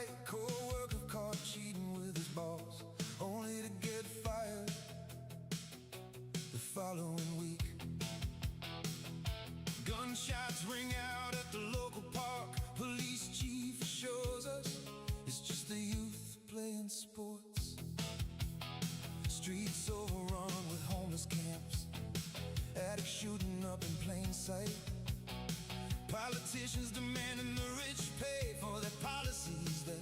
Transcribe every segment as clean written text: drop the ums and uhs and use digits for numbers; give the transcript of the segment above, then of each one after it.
fight, co-worker caught cheating with his boss, only to get fired the following week. Gunshots ring out at the local park. Police chief assures us it's just the youth playing sports. Streets overrun with homeless camps, addicts shooting up in plain sight. Politicians demanding the rich pay for their policies that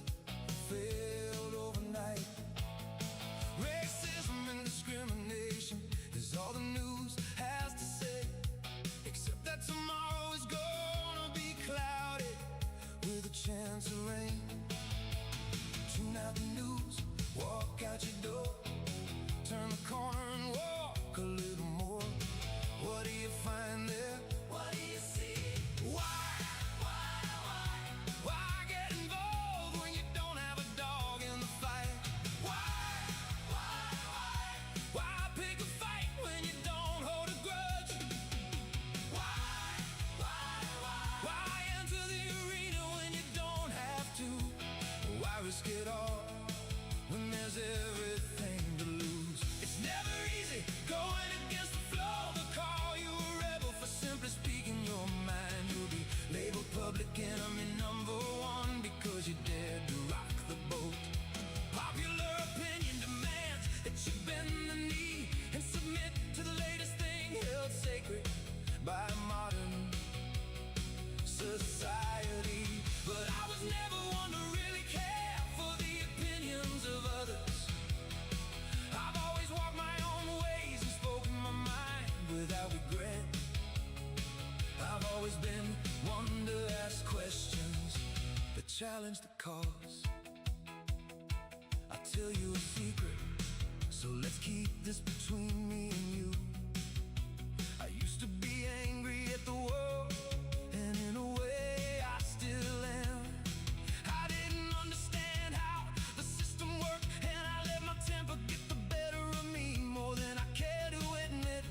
failed overnight. Racism and discrimination is all the news has to say, except that tomorrow is gonna be cloudy with a chance of rain. Tune out the news, walk out your door, turn the corner and walk a little more. What do you find there? What do you see? Why get involved when you don't have a dog in the fight? Why pick a fight when you don't hold a grudge? Why enter the arena when you don't have to? Why risk it all when there's everything to lose? It's never easy going against the flow. They'll call you a rebel for simply speaking your mind. You'll be labeled public enemy #1 because you dared to rock the boat. Popular opinion demands that you bend the knee and submit to the latest thing held sacred by modern society. But I was never one to really care for the opinions of others. I've always walked my own ways and spoken my mind without regret. I've always been one to ask questions that challenge the cause. I'll tell you a secret, so let's keep this between me and you. I used to be angry at the world, and in a way I still am. I didn't understand how the system worked, and I let my temper get the better of me more than I care to admit.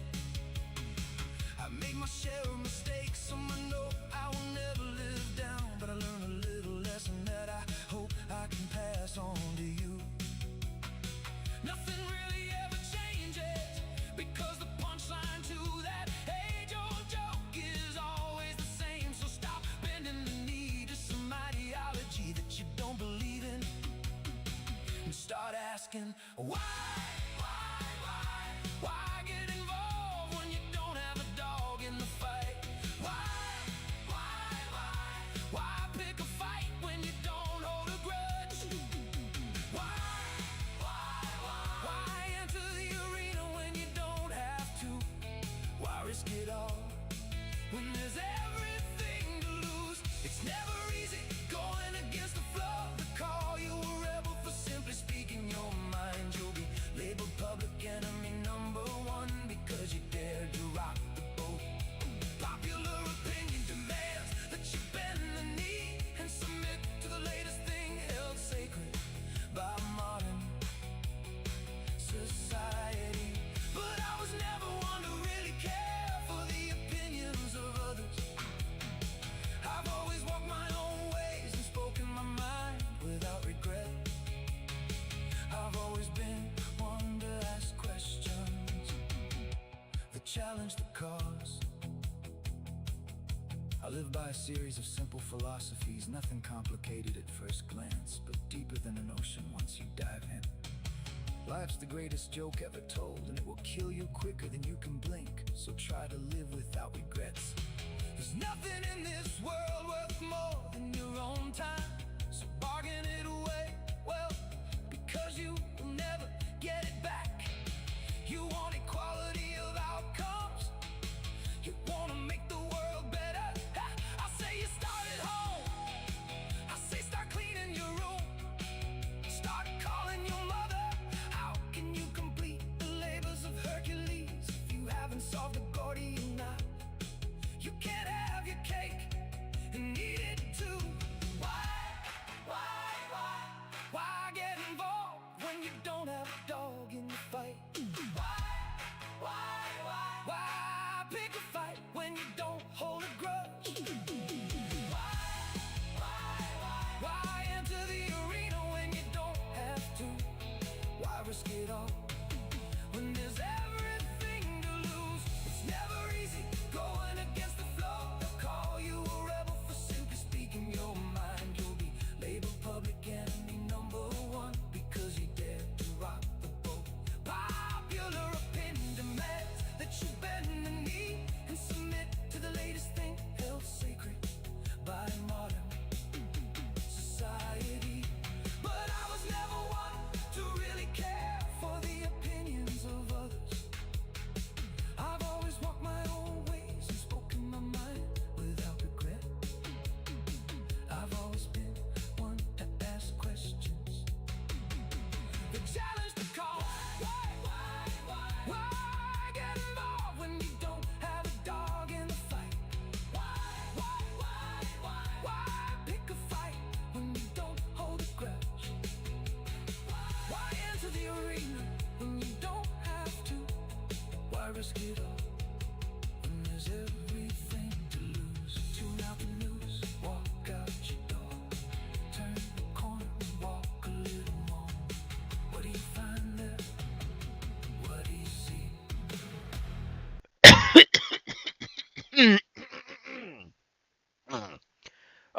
I made my share of mistakes, so I know I will never live down. But I learned a little lesson that I hope I can pass on to you. Nothing really ever changes, because the punchline to that age-old joke is always the same. So stop bending the knee to some ideology that you don't believe in, and start asking why? Why get involved when you don't have a dog in the fight? Why pick a fight when you don't hold a grudge? Why enter the arena when you don't have to? Why risk it all when there's everything to lose? It's never easy going against the flow. They call you a rebel for simply speaking your mind. You'll be labeled public enemy #1 because you dared to rock the boat. Popular opinion demands that you bend the knee and submit to the latest thing held sacred by modern society. But I was never one to really care for the opinions of others. I've always walked my own ways and spoken my mind without regret. I've always been one to ask questions that challenge the cause. I live by a series of simple philosophies, nothing complicated at first glance, but deeper than an ocean once you dive in. Life's the greatest joke ever told, and it will kill you quicker than you can blink. So try to live without regrets. There's nothing in this world worth more than your own time, so bargain it away, well, because you will never get it back. You want equality of outcomes, you want to make the world better. I say you start at home, I say start cleaning your room, start calling your mother. How can you complete the labors of Hercules if you haven't solved a Gordian knot? You can't have your cake and eat it too. Why?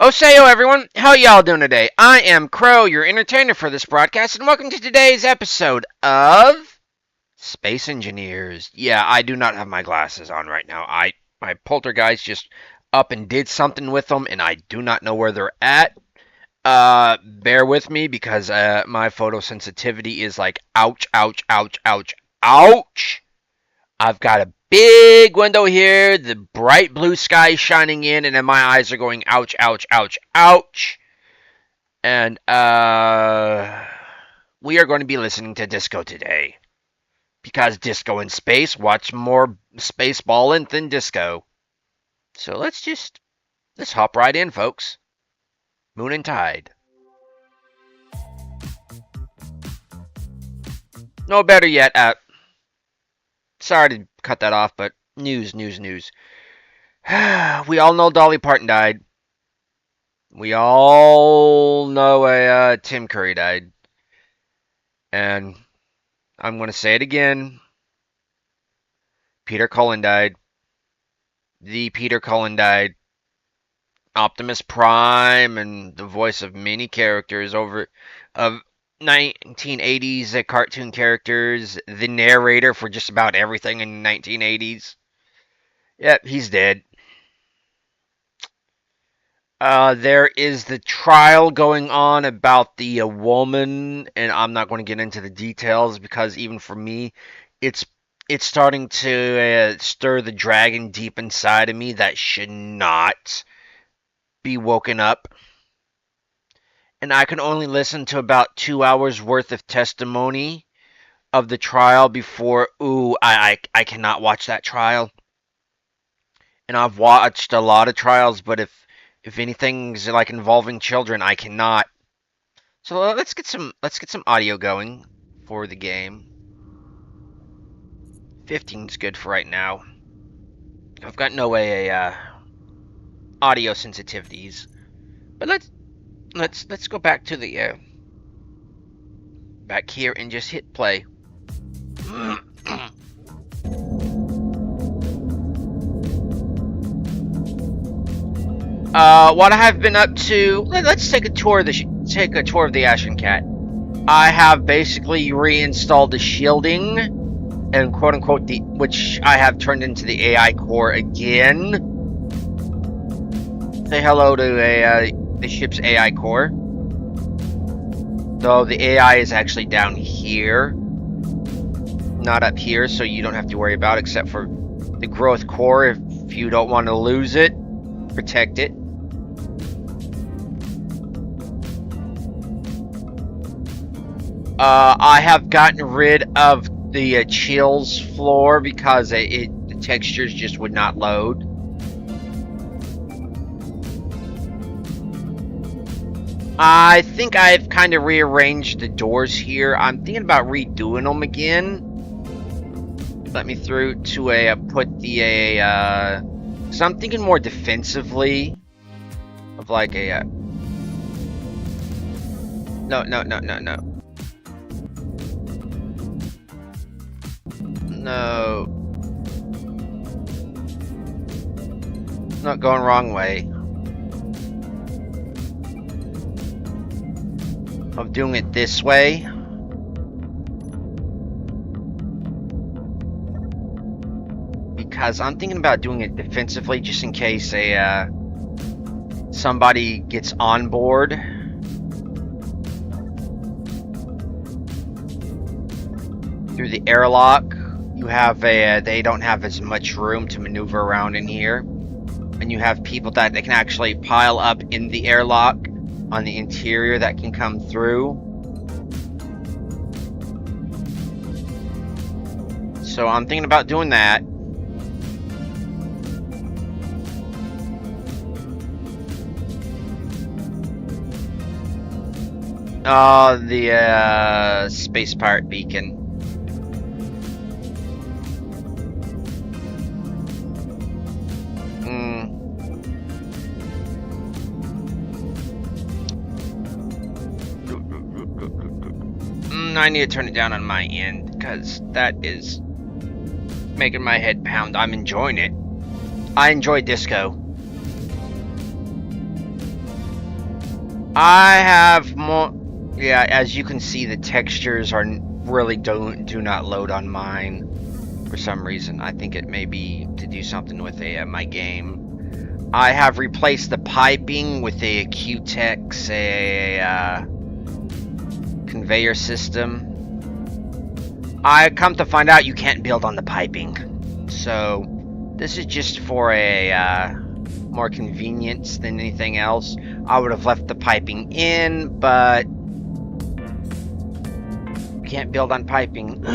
Oseyo everyone, how y'all doing today? I am Crow, your entertainer for this broadcast, and welcome to today's episode of Space Engineers. Yeah, I do not have my glasses on right now. My poltergeist just up and did something with them, and I do not know where they're at. Bear with me because my photosensitivity is like ouch, ouch, ouch, ouch, ouch. I've got a big window here, the bright blue sky shining in, and then my eyes are going ouch, ouch, ouch, ouch. And we are going to be listening to disco today. Because disco in space, watch more space ballin' than disco. So let's hop right in, folks. Moon and Tide. No, better yet, sorry to cut that off, but news. We all know Dolly Parton died. We all know Tim Curry died. And I'm going to say it again. Peter Cullen died. The Peter Cullen died. Optimus Prime and the voice of many characters of 1980s cartoon characters, the narrator for just about everything in the 1980s. Yep, he's dead. There is the trial going on about the woman, and I'm not going to get into the details because even for me, it's starting to stir the dragon deep inside of me that should not be woken up. And I can only listen to about 2 hours worth of testimony of the trial before, I cannot watch that trial. And I've watched a lot of trials, but if anything's like involving children, I cannot. So let's get some audio going for the game. 15's good for right now. I've got no way audio sensitivities, but let's go back to the back here and just hit play. What I have been up to, let's take a tour of the Ashenkat. I have basically reinstalled the shielding and quote unquote which I have turned into the AI core again. Say hello to the ship's AI core. Though the AI is actually down here, not up here, so you don't have to worry about it, except for the growth core if you don't want to lose it. Protect it. I have gotten rid of the chills floor because the textures just would not load. I think I've kind of rearranged the doors here. I'm thinking about redoing them again. Let me through to put the so I'm thinking more defensively of like a no. Not going wrong way. Of doing it this way. Because I'm thinking about doing it defensively just in case somebody gets on board. Through the airlock, you have they don't have as much room to maneuver around in here. And you have people that they can actually pile up in the airlock on the interior that can come through. So I'm thinking about doing that. The space pirate beacon. I need to turn it down on my end because that is making my head pound. I'm enjoying it. I enjoy disco. I have more. Yeah, as you can see, the textures are really do not load on mine for some reason. I think it may be to do something with my game. I have replaced the piping with a Q-Tex, conveyor system. I come to find out you can't build on the piping, so this is just for a more convenience than anything else. I would have left the piping in, but you can't build on piping.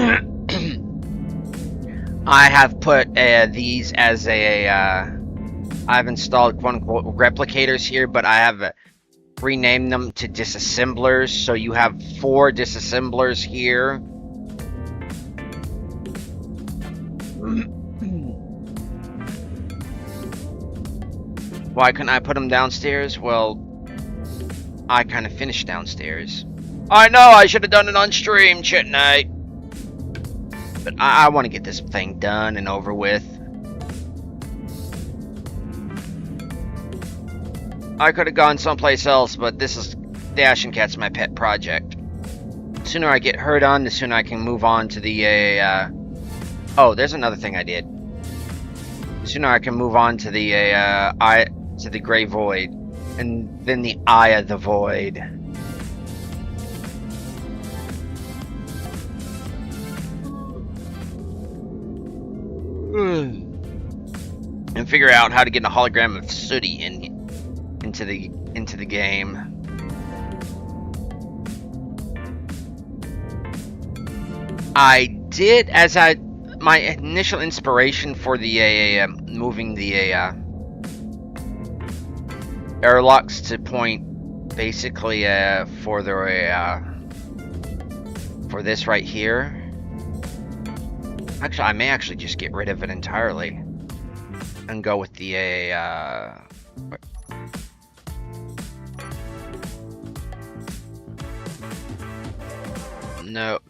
I have put these as I've installed quote-unquote replicators here, but I have renamed them to disassemblers, so you have 4 disassemblers here. Why couldn't I put them downstairs? Well, I kind of finished downstairs. I know I should have done it on stream, shouldn't I? But I want to get this thing done and over with. I could have gone someplace else, but this is the Ashenkat's my pet project. The sooner I get her done, the sooner I can move on to the oh, there's another thing I did. The sooner I can move on to the to the Gray Void, and then the Eye of the Void. And figure out how to get a hologram of Sooty into the game. I did, as my initial inspiration for the moving the airlocks to point basically for this right here. Actually, I may actually just get rid of it entirely and go with the no.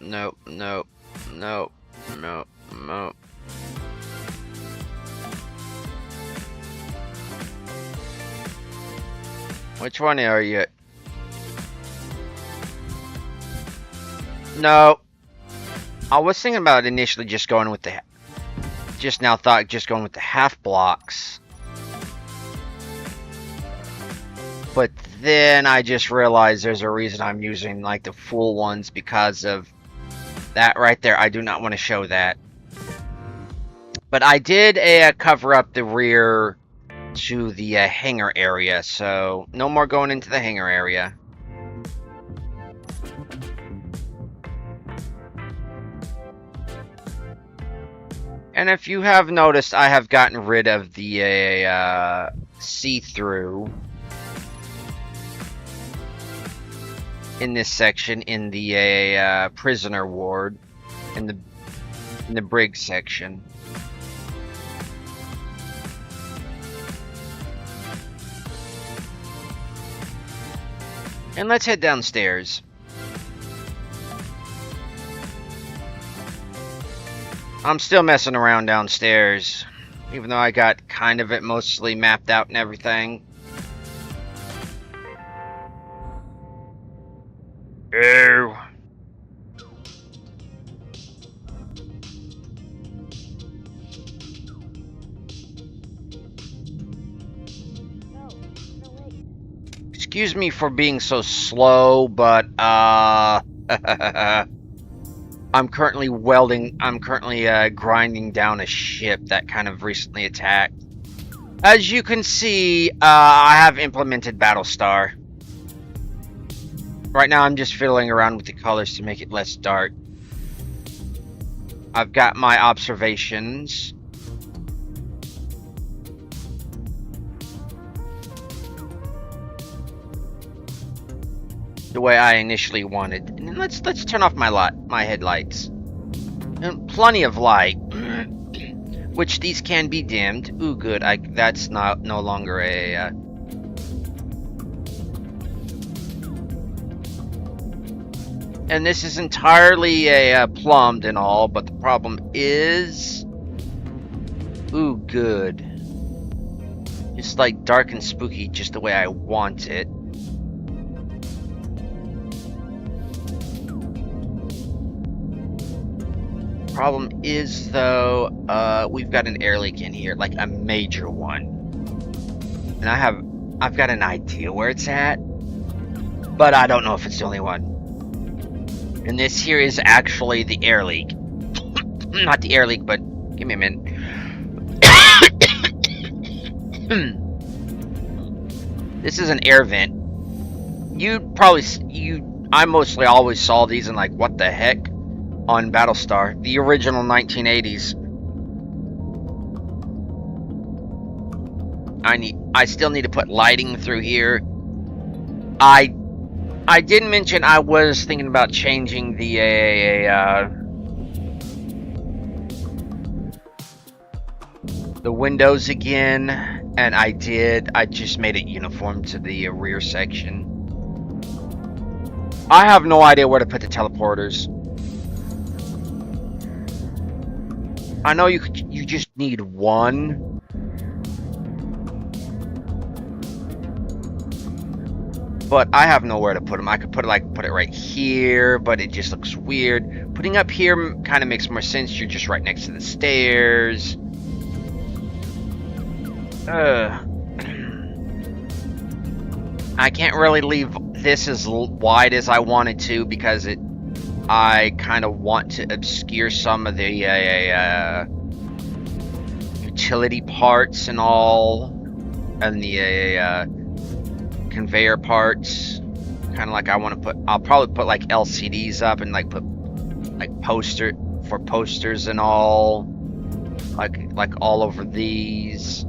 Which one are you? No. I was thinking about initially just going with the... Just now thought just going with the half blocks. But then I just realized there's a reason I'm using like the full ones, because of that right there. I do not want to show that. But I did cover up the rear to the hangar area, so no more going into the hangar area. And if you have noticed, I have gotten rid of the see-through in this section, in the prisoner ward, in the brig section. And let's head downstairs. I'm still messing around downstairs, even though I got kind of it mostly mapped out and everything. Ew. Excuse me for being so slow, but I'm currently grinding down a ship that kind of recently attacked. As you can see, I have implemented Battlestar. Right now I'm just fiddling around with the colors to make it less dark. I've got my observations. The way I initially wanted. And let's turn off my headlights. And plenty of light, which these can be dimmed. Ooh, good. That's no longer a. And this is entirely plumbed and all, but the problem is, ooh, good. It's like dark and spooky, just the way I want it. Problem is, though, we've got an air leak in here, like a major one. And I've got an idea where it's at, but I don't know if it's the only one. And this here is actually the air leak. Not the air leak, but give me a minute. This is an air vent. I mostly always saw these and like, what the heck, on Battlestar, the original 1980s. I still need to put lighting through here. I did mention I was thinking about changing the windows again, and I did. I just made it uniform to the rear section. I have no idea where to put the teleporters. I know you just need one. But I have nowhere to put them. I could put it right here, but it just looks weird. Putting up here kind of makes more sense. You're just right next to the stairs. I can't really leave this as wide as I wanted to because I kind of want to obscure some of the utility parts and all, and the conveyor parts. Kind of like I'll probably put like LCDs up and like put like posters and all, like all over these.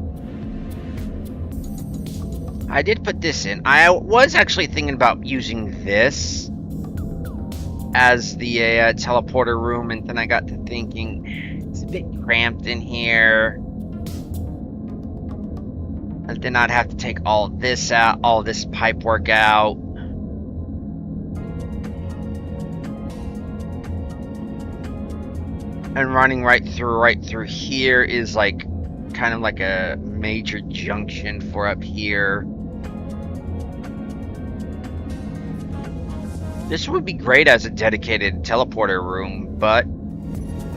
I did put this in. I was actually thinking about using this as the teleporter room, and then I got to thinking it's a bit cramped in here. And then I'd have to take all this out, all this pipe work out. And running right through here is like kind of like a major junction for up here. This would be great as a dedicated teleporter room, but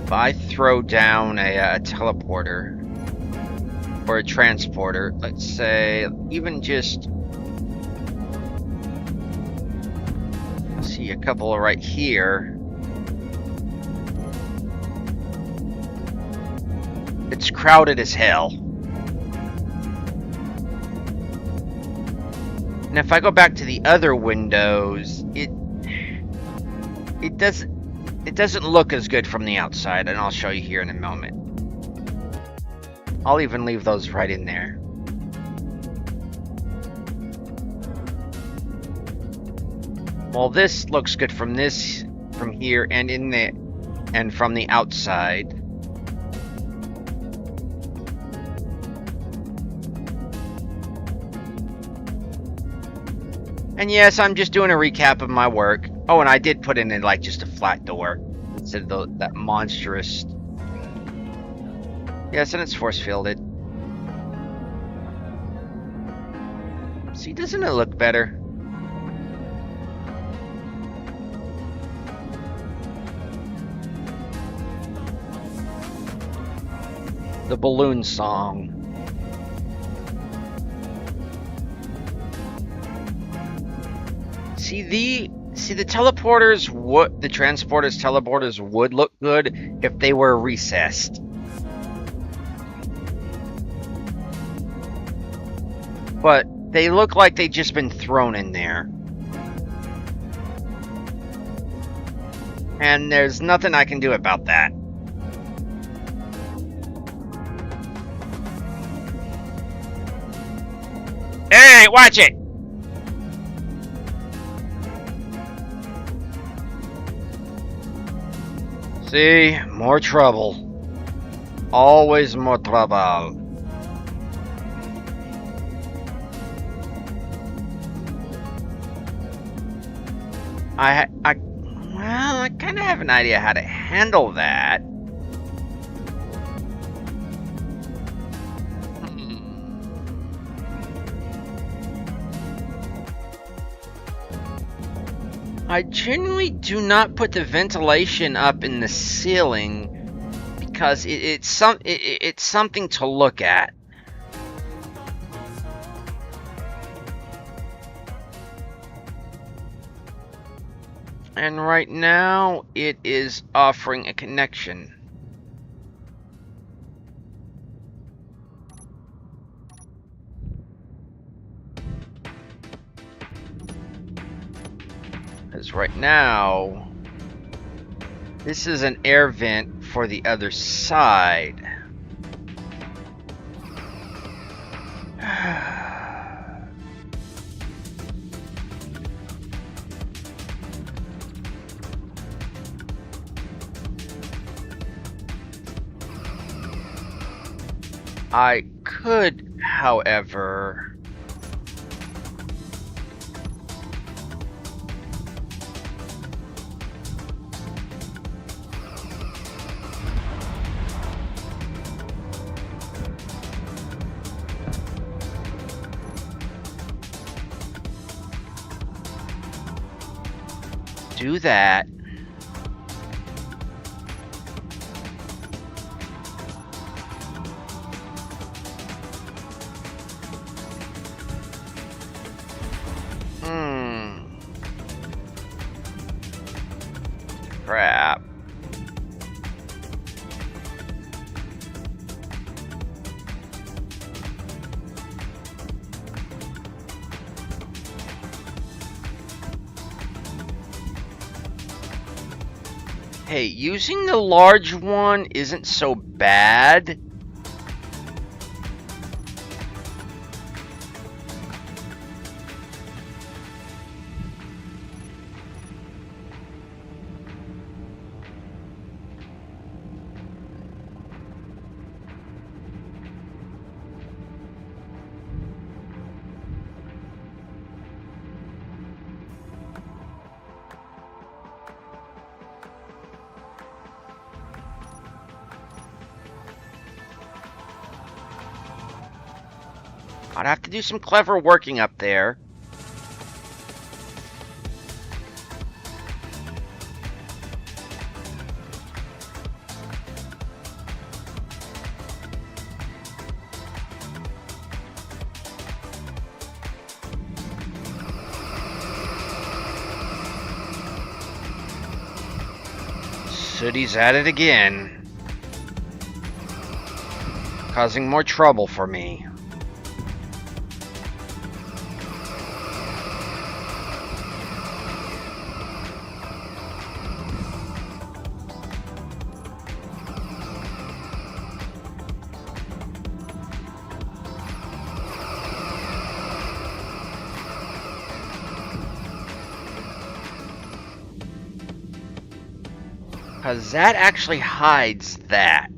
if I throw down a teleporter or a transporter, let's say even just, see, a couple right here, it's crowded as hell. And if I go back to the other windows, it doesn't look as good from the outside, and I'll show you here in a moment. I'll even leave those right in there. Well, this looks good from here and from the outside. And yes, I'm just doing a recap of my work. Oh, and I did put in like just a flat door instead of that monstrous. Yes, and it's force fielded. See, doesn't it look better? The balloon song. See the teleporters the teleporters would look good if they were recessed. But they look like they've just been thrown in there. And there's nothing I can do about that. Hey, watch it! See, more trouble. Always more trouble. Well, I kind of have an idea how to handle that. I generally do not put the ventilation up in the ceiling because it's something to look at. And right now, it is offering a connection. Because right now, this is an air vent for the other side. I could, however, do that. Crap. Hey, using the large one isn't so bad. I'd have to do some clever working up there. Sooty's at it again, causing more trouble for me. Because that actually hides that.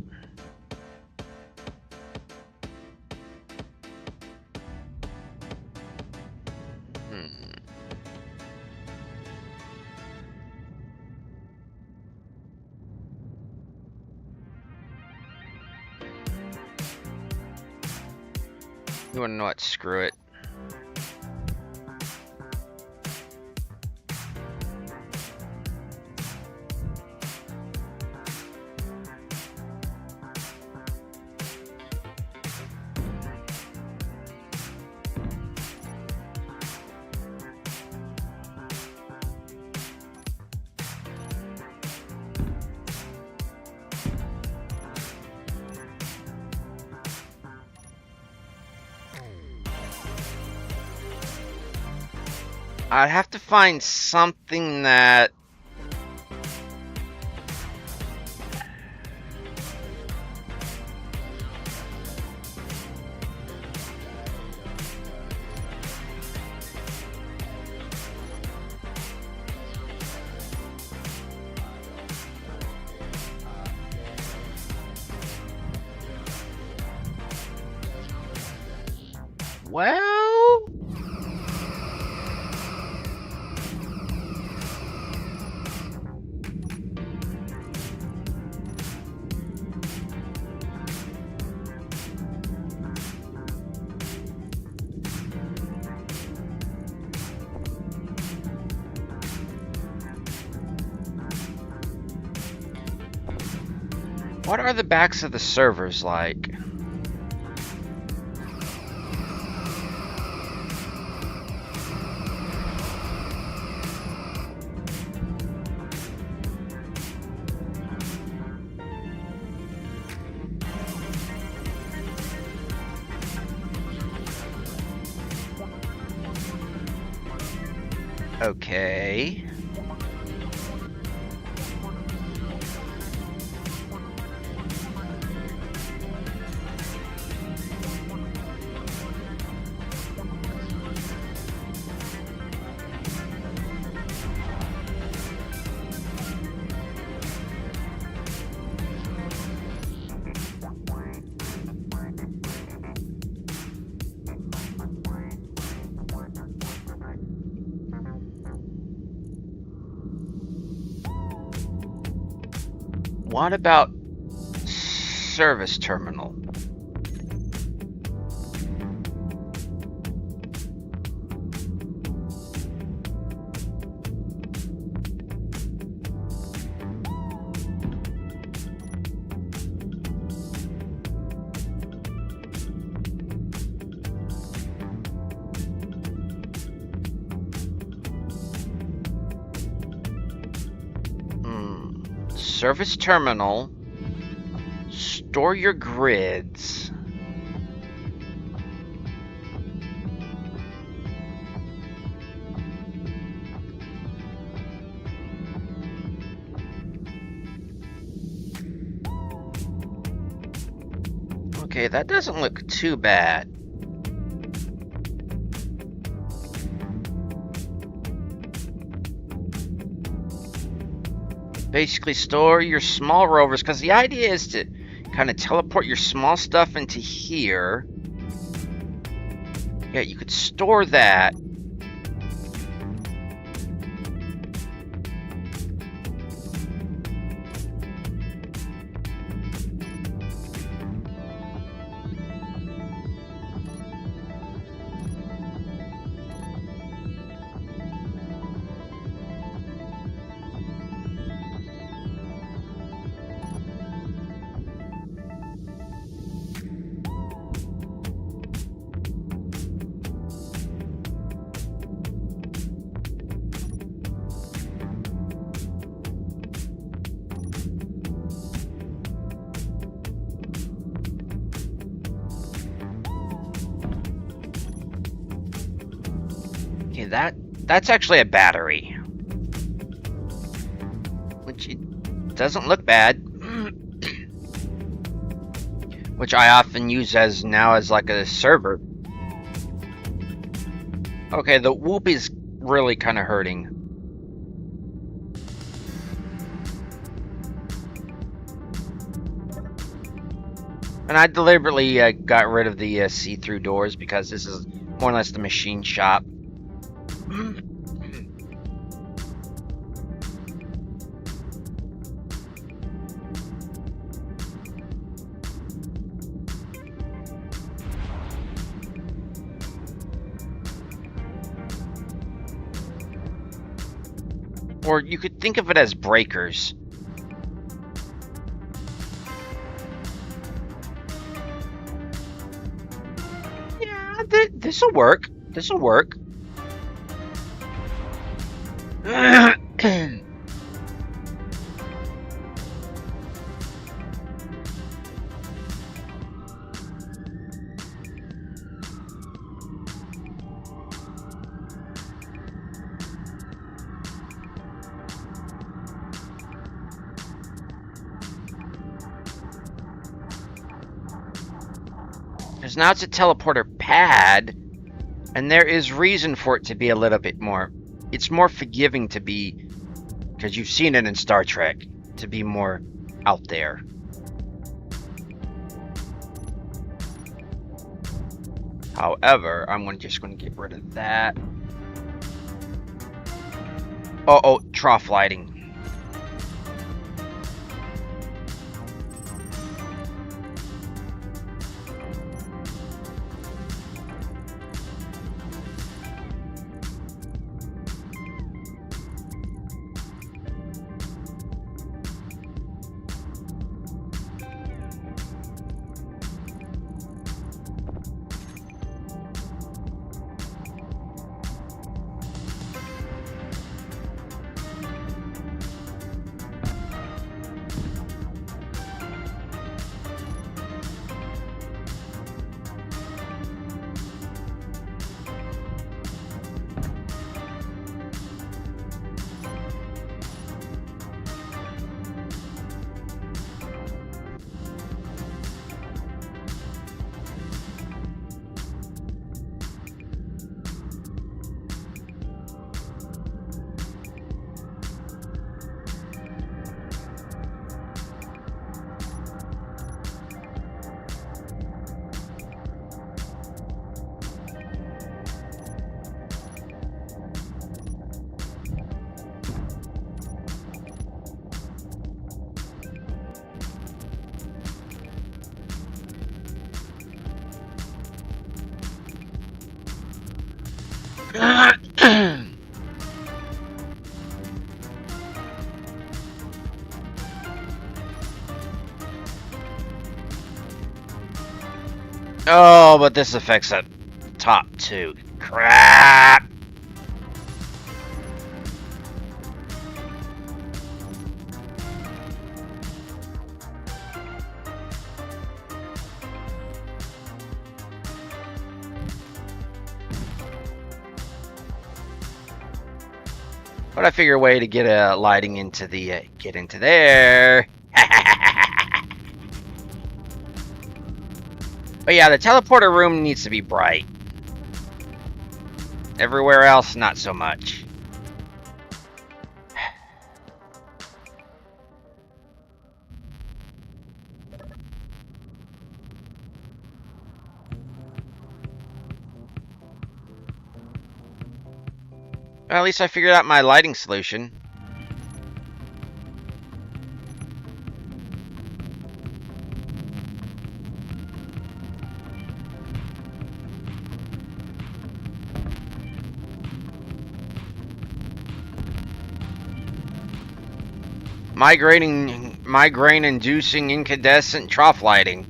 You wanna know what? Screw it. I'd have to find something that... Well... What are the backs of the servers like? Okay. What about service terminal? Service terminal. Store your grids. Okay, that doesn't look too bad. Basically, store your small rovers, because the idea is to kind of teleport your small stuff into here. Yeah, you could store that. Okay, that's actually a battery. Which it doesn't look bad. Which I often use as like a server. Okay, the whoop is really kind of hurting. And I deliberately got rid of the see-through doors because this is more or less the machine shop. Or you could think of it as breakers. Yeah, this'll work. This'll work. Because now it's a teleporter pad, and there is reason for it to be a little bit more. It's more forgiving to be, because you've seen it in Star Trek, to be more out there. However, I'm just going to get rid of that. Oh, trough lighting. Oh, but this affects that top too. Crap! But I figure a way to get lighting into the get into there. But yeah, the teleporter room needs to be bright. Everywhere else, not so much. Well, at least I figured out my lighting solution. Migraine-inducing incandescent trough lighting.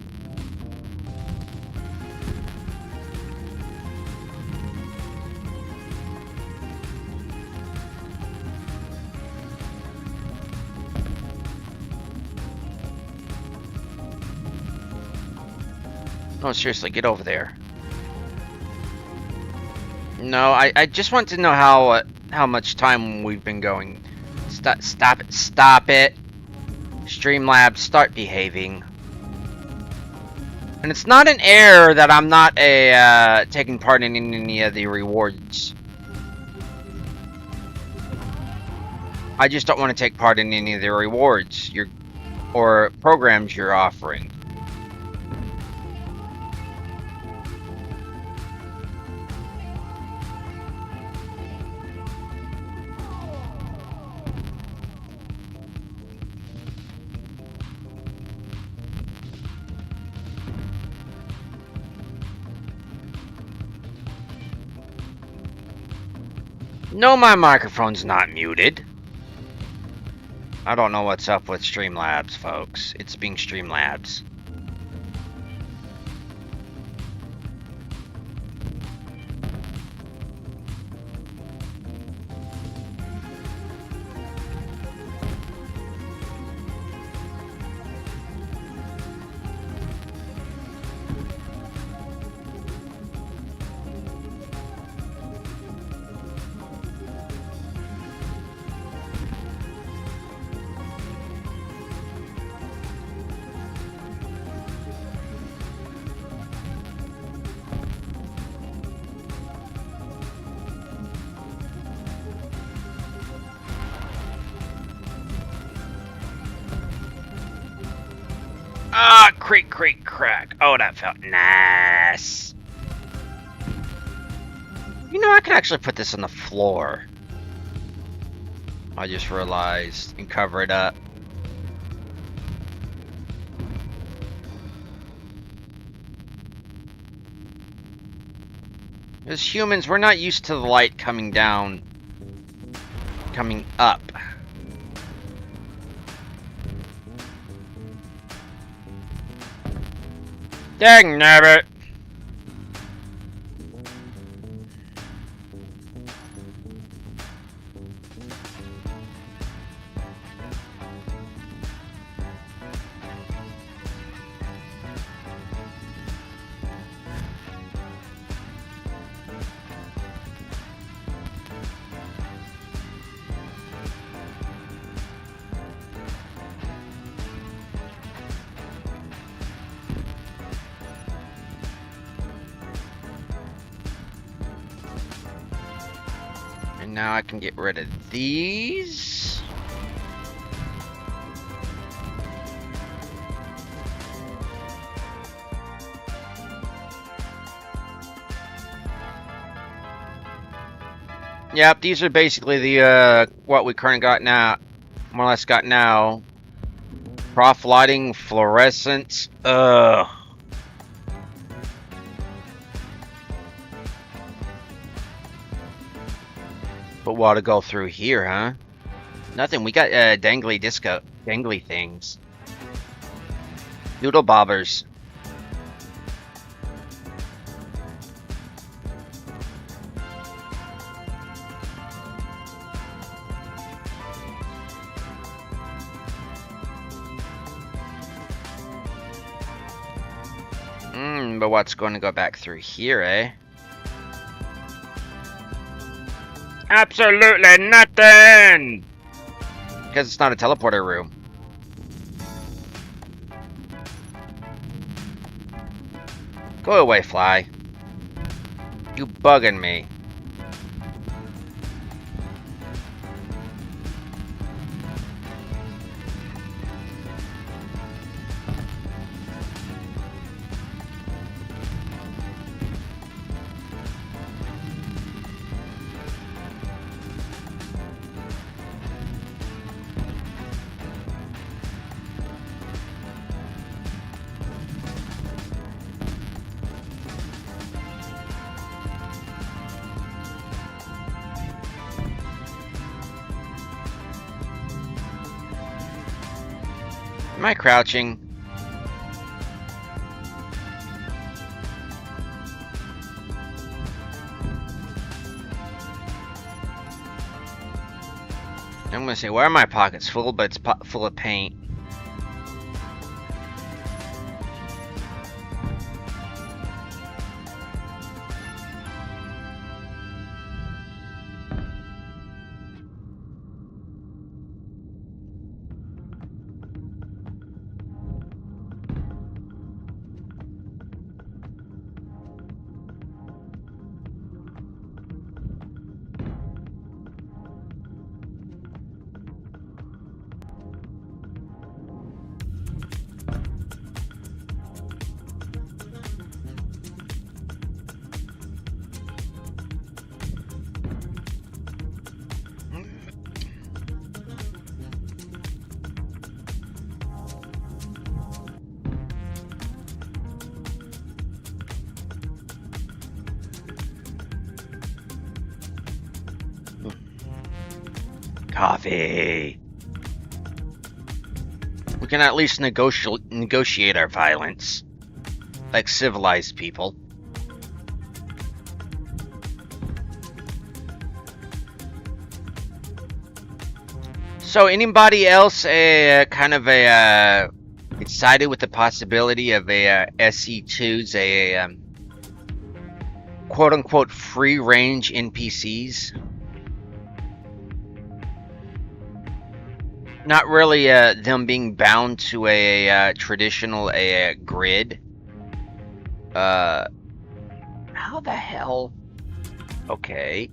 Oh, seriously, get over there. No, I just want to know how much time we've been going. Stop it. Stop it. Streamlabs, start behaving. And it's not an error that I'm not taking part in any of the rewards. I just don't want to take part in any of the rewards or programs you're offering. No, my microphone's not muted. I don't know what's up with Streamlabs, folks. It's being Streamlabs. Ah, creak, creak, crack. Oh, that felt nice. You know, I could actually put this on the floor. I just realized, and cover it up. As humans, we're not used to the light coming down, coming up. Dang nabbit! Now I can get rid of these. Yep, these are basically the what we currently got now, more or less got now. Prof lighting, fluorescence. Ugh. while to go through here, huh? Nothing. We got dangly things. Noodle bobbers. But what's going to go back through here, eh? Absolutely nothing! Because it's not a teleporter room. Go away, fly. You bugging me. Am I crouching? I'm gonna say, why are my pockets full, but it's full of paint? Coffee. We can at least negotiate our violence, like civilized people. So, anybody else excited with the possibility of a SC2's quote-unquote free-range NPCs? Not really them being bound to a traditional grid. How the hell? Okay.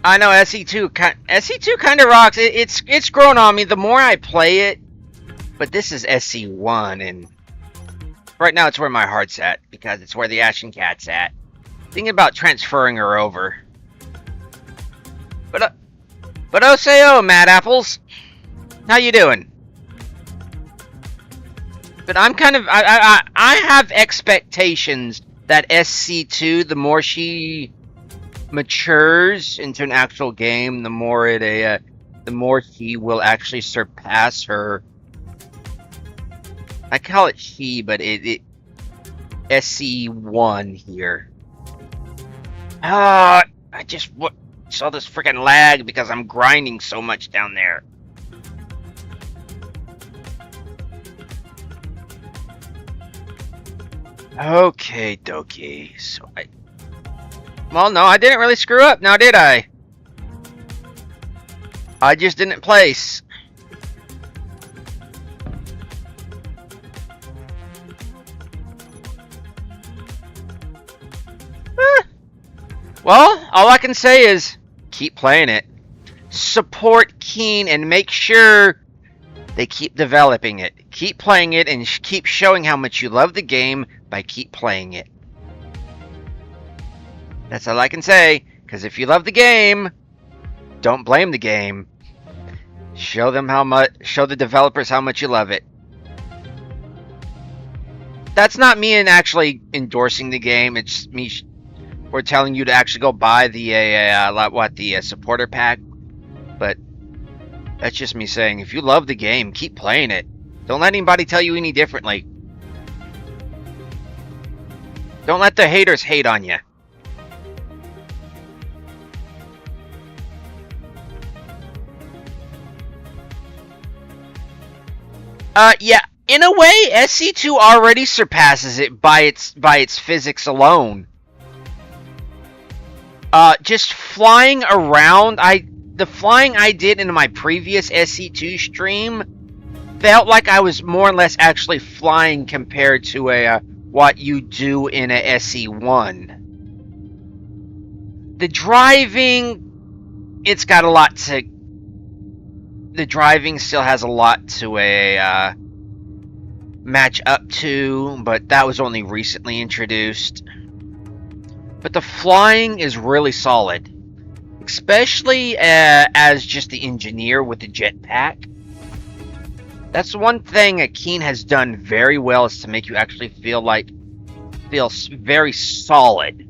I know SE2 kind of rocks. It's grown on me the more I play it. But this is SC1, and right now it's where my heart's at, because it's where the Ashenkat's at. Thinking about transferring her over. But oh say oh, Mad Apples. How you doing? But I'm kind of I have expectations that SC2, the more she matures into an actual game, the more she will actually surpass her. I call it she, but it SC1 here. I just saw this freaking lag because I'm grinding so much down there. Okay, dokie. So well, no, I didn't really screw up, now did I? I just didn't place. Well, all I can say is keep playing it. Support Keen and make sure they keep developing it. Keep playing it and keep showing how much you love the game by keep playing it. That's all I can say, because if you love the game, don't blame the game. Show the developers how much you love it. that's not me and actually endorsing the game. It's me. We're telling you to actually go buy the supporter pack. But that's just me saying, if you love the game, keep playing it. Don't let anybody tell you any differently. Don't let the haters hate on you. Yeah, in a way, SC2 already surpasses it by its physics alone. Just flying around, the flying I did in my previous SC2 stream felt like I was more or less actually flying compared to what you do in a SC1. The driving, it's got a lot to. The driving still has a lot to match up to, but that was only recently introduced. But the flying is really solid, especially as just the engineer with the jetpack. That's one thing Keen has done very well, is to make you actually feel very solid.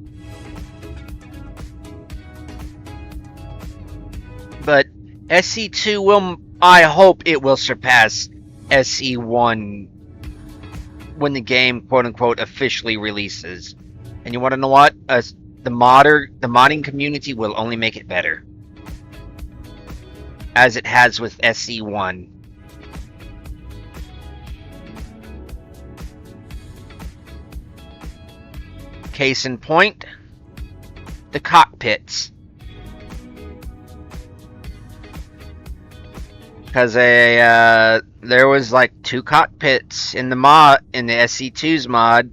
But SC2 will, I hope it will surpass SC1 when the game, quote unquote, officially releases. And you want to know what? The modding community will only make it better, as it has with SC1. Case in point, the cockpits. Because there was like 2 cockpits in the SC2's mod.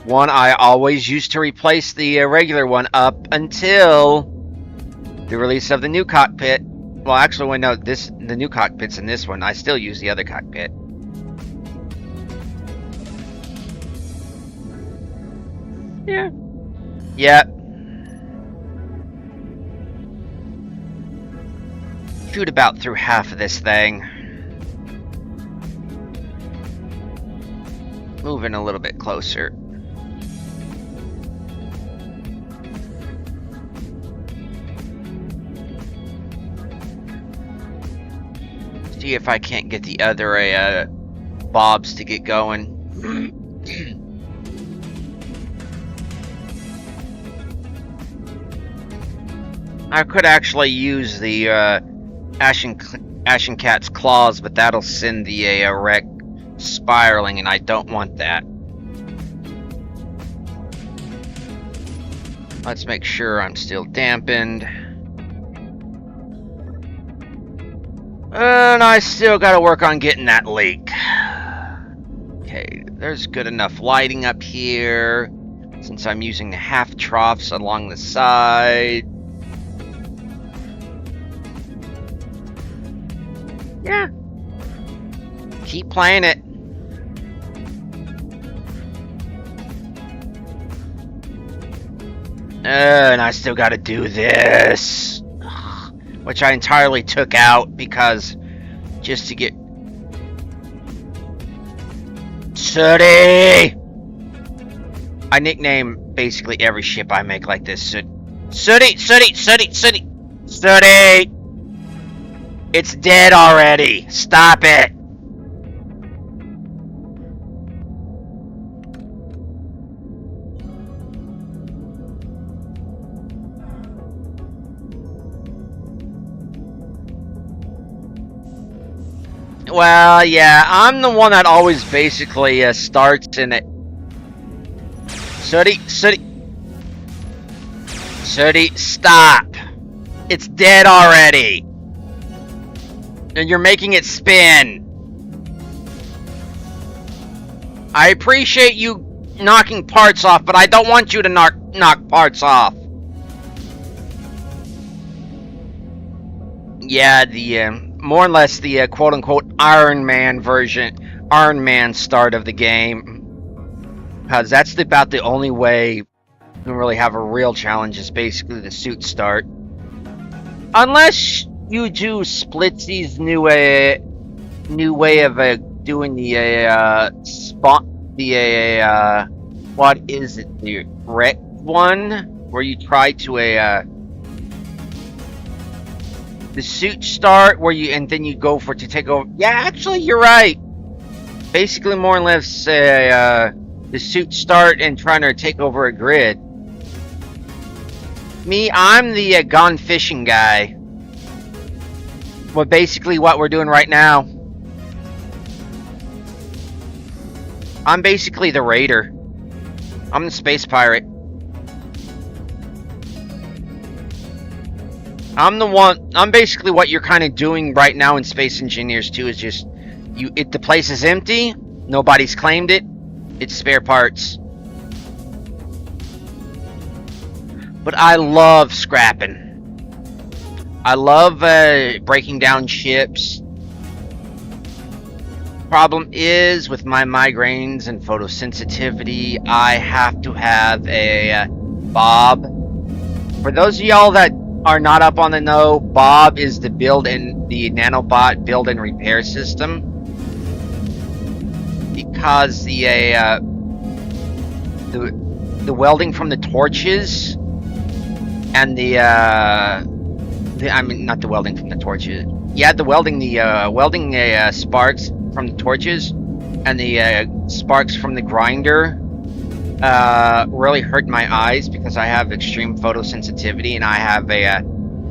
One I always used to replace the regular one up until the release of the new cockpit. Well, actually, when the new cockpit's in this one, I still use the other cockpit. Yeah. Yeah. Shoot about through half of this thing. Moving a little bit closer. See if I can't get the other bobs to get going. I could actually use the Ashenkat's claws, but that'll send the wreck spiraling, and I don't want that. Let's make sure I'm still dampened. And I still gotta work on getting that leak. Okay, there's good enough lighting up here, since I'm using the half troughs along the side. Yeah. Keep playing it. And I still gotta do this. Which I entirely took out because just to get... Sooty! I nickname basically every ship I make like this. Sooty! Sooty! Sooty! Sooty! Sooty! It's dead already! Stop it! Well, yeah, I'm the one that always basically starts in it. Sooty, Sooty. Sooty, stop! It's dead already! And you're making it spin. I appreciate you knocking parts off, but I don't want you to knock parts off. Yeah, the more or less the quote-unquote Iron Man version, Iron Man start of the game. Because that's about the only way you can really have a real challenge, is basically the suit start. Unless you do Splitsy's new way of doing the what is it? The red one where you try to the suit start where you and then you go for to take over. Yeah, actually, you're right. Basically, more or less, the suit start and trying to take over a grid. Me, I'm the gone fishing guy. Well, basically, what we're doing right now. I'm basically the raider. I'm the space pirate. I'm basically what you're kind of doing right now in Space Engineers 2 is just the place is empty, nobody's claimed it, it's spare parts. But I love scrapping. I love breaking down ships. Problem is, with my migraines and photosensitivity, I have to have a Bob. For those of y'all that are not up on the know, Bob is the nanobot build and repair system. Because the welding from the torches and I mean not the welding from the torches. Yeah, the welding sparks from the torches and the sparks from the grinder really hurt my eyes because I have extreme photosensitivity, and I have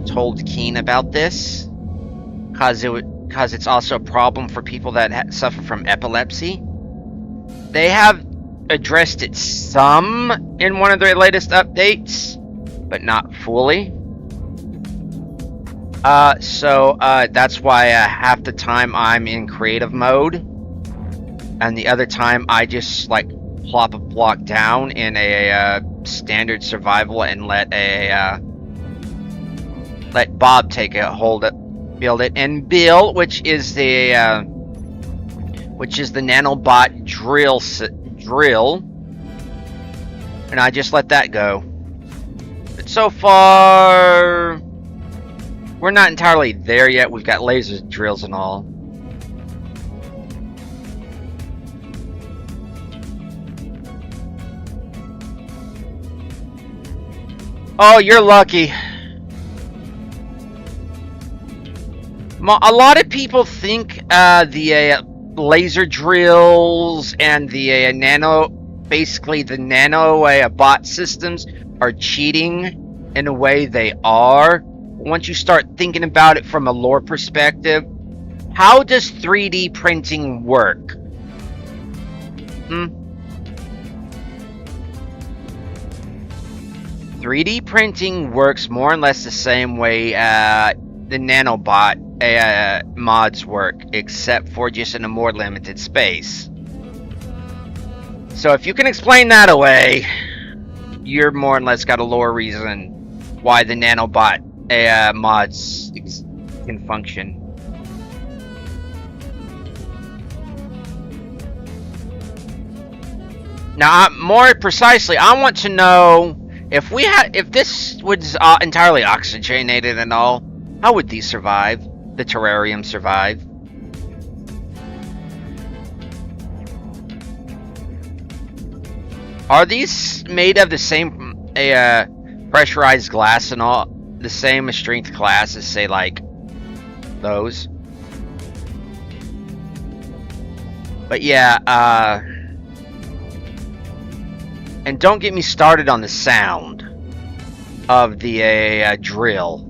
told Keen about this because it's also a problem for people that suffer from epilepsy. They have addressed it some in one of their latest updates, but not fully. So that's why half the time I'm in creative mode, and the other time I just like plop a block down in a standard survival and let Bob take a hold of, build it, and Bill, which is the nanobot drill, and I just let that go. But so far, we're not entirely there yet. We've got laser drills and all. Oh, you're lucky. A lot of people think the laser drills and the basically the nano bot systems are cheating. In a way, they are. Once you start thinking about it from a lore perspective, how does 3D printing work? 3D printing works more or less the same way the nanobot mods work, except for just in a more limited space. So if you can explain that away, you're more or less got a lore reason why the nanobot mods can function. Now, more precisely, I want to know if this was entirely oxygenated and all, how would these survive? The terrarium survive? Are these made of the same pressurized glass and all, the same strength class as, say, like those? But yeah, and don't get me started on the sound of the drill.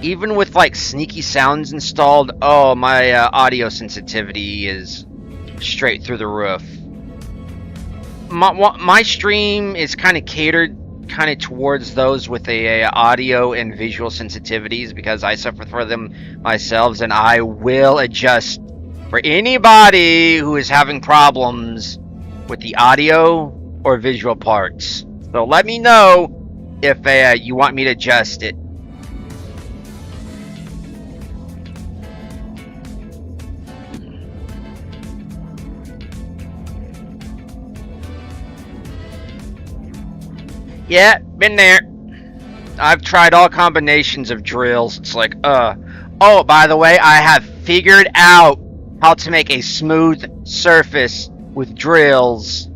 Even with like sneaky sounds installed, oh, my audio sensitivity is straight through the roof. My stream is kind of catered towards those with a audio and visual sensitivities because I suffer from them myself, and I will adjust for anybody who is having problems with the audio or visual parts. So let me know if you want me to adjust it. Yeah, been there. I've tried all combinations of drills. It's like, oh, by the way, I have figured out how to make a smooth surface with drills.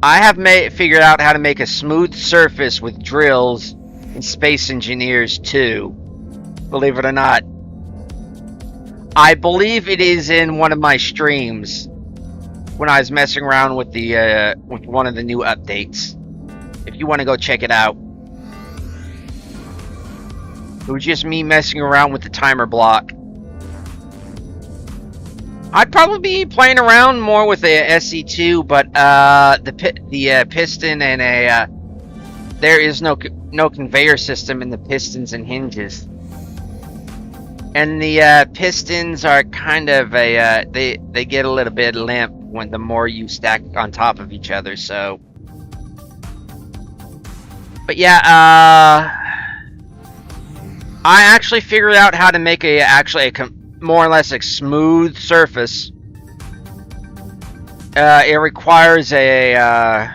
I have figured out how to make a smooth surface with drills in Space Engineers 2. Believe it or not. I believe it is in one of my streams when I was messing around with the with one of the new updates. If you want to go check it out. It was just me messing around with the timer block. I'd probably be playing around more with the SC2, but the piston and there is no conveyor system in the pistons and hinges, and the pistons are kind of they get a little bit limp when the more you stack on top of each other. So, but yeah, I actually figured out how to make more or less a smooth surface. It requires a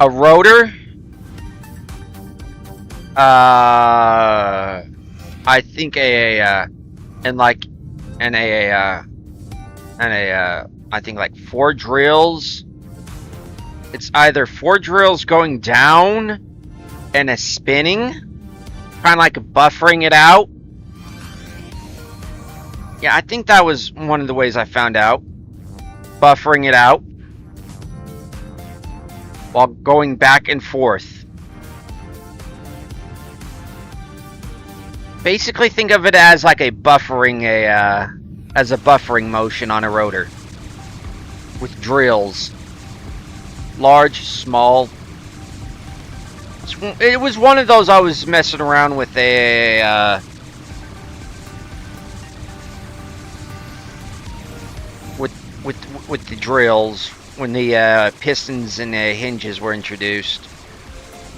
rotor. I think I think like 4 drills. It's either 4 drills going down and a spinning, kind of like buffering it out. Yeah, I think that was one of the ways I found out. Buffering it out while going back and forth. Basically, think of it as like a buffering motion on a rotor with drills, large, small. It was one of those I was messing around with with the drills when the pistons and the hinges were introduced,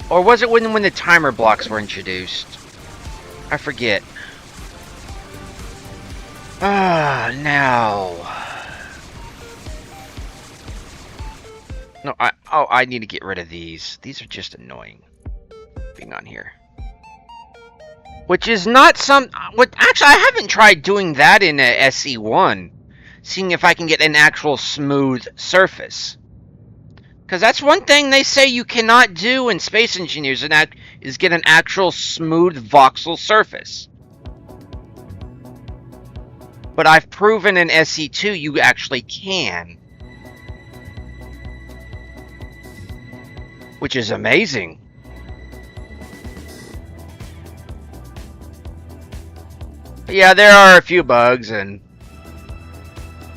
or was it when the timer blocks were introduced? I forget. Now. No, I need to get rid of these. These are just annoying. Being on here. Which is not actually, I haven't tried doing that in SE1. Seeing if I can get an actual smooth surface. Because that's one thing they say you cannot do in Space Engineers, and that is get an actual smooth voxel surface. But I've proven in SE2 you actually can. Which is amazing. But yeah, there are a few bugs, and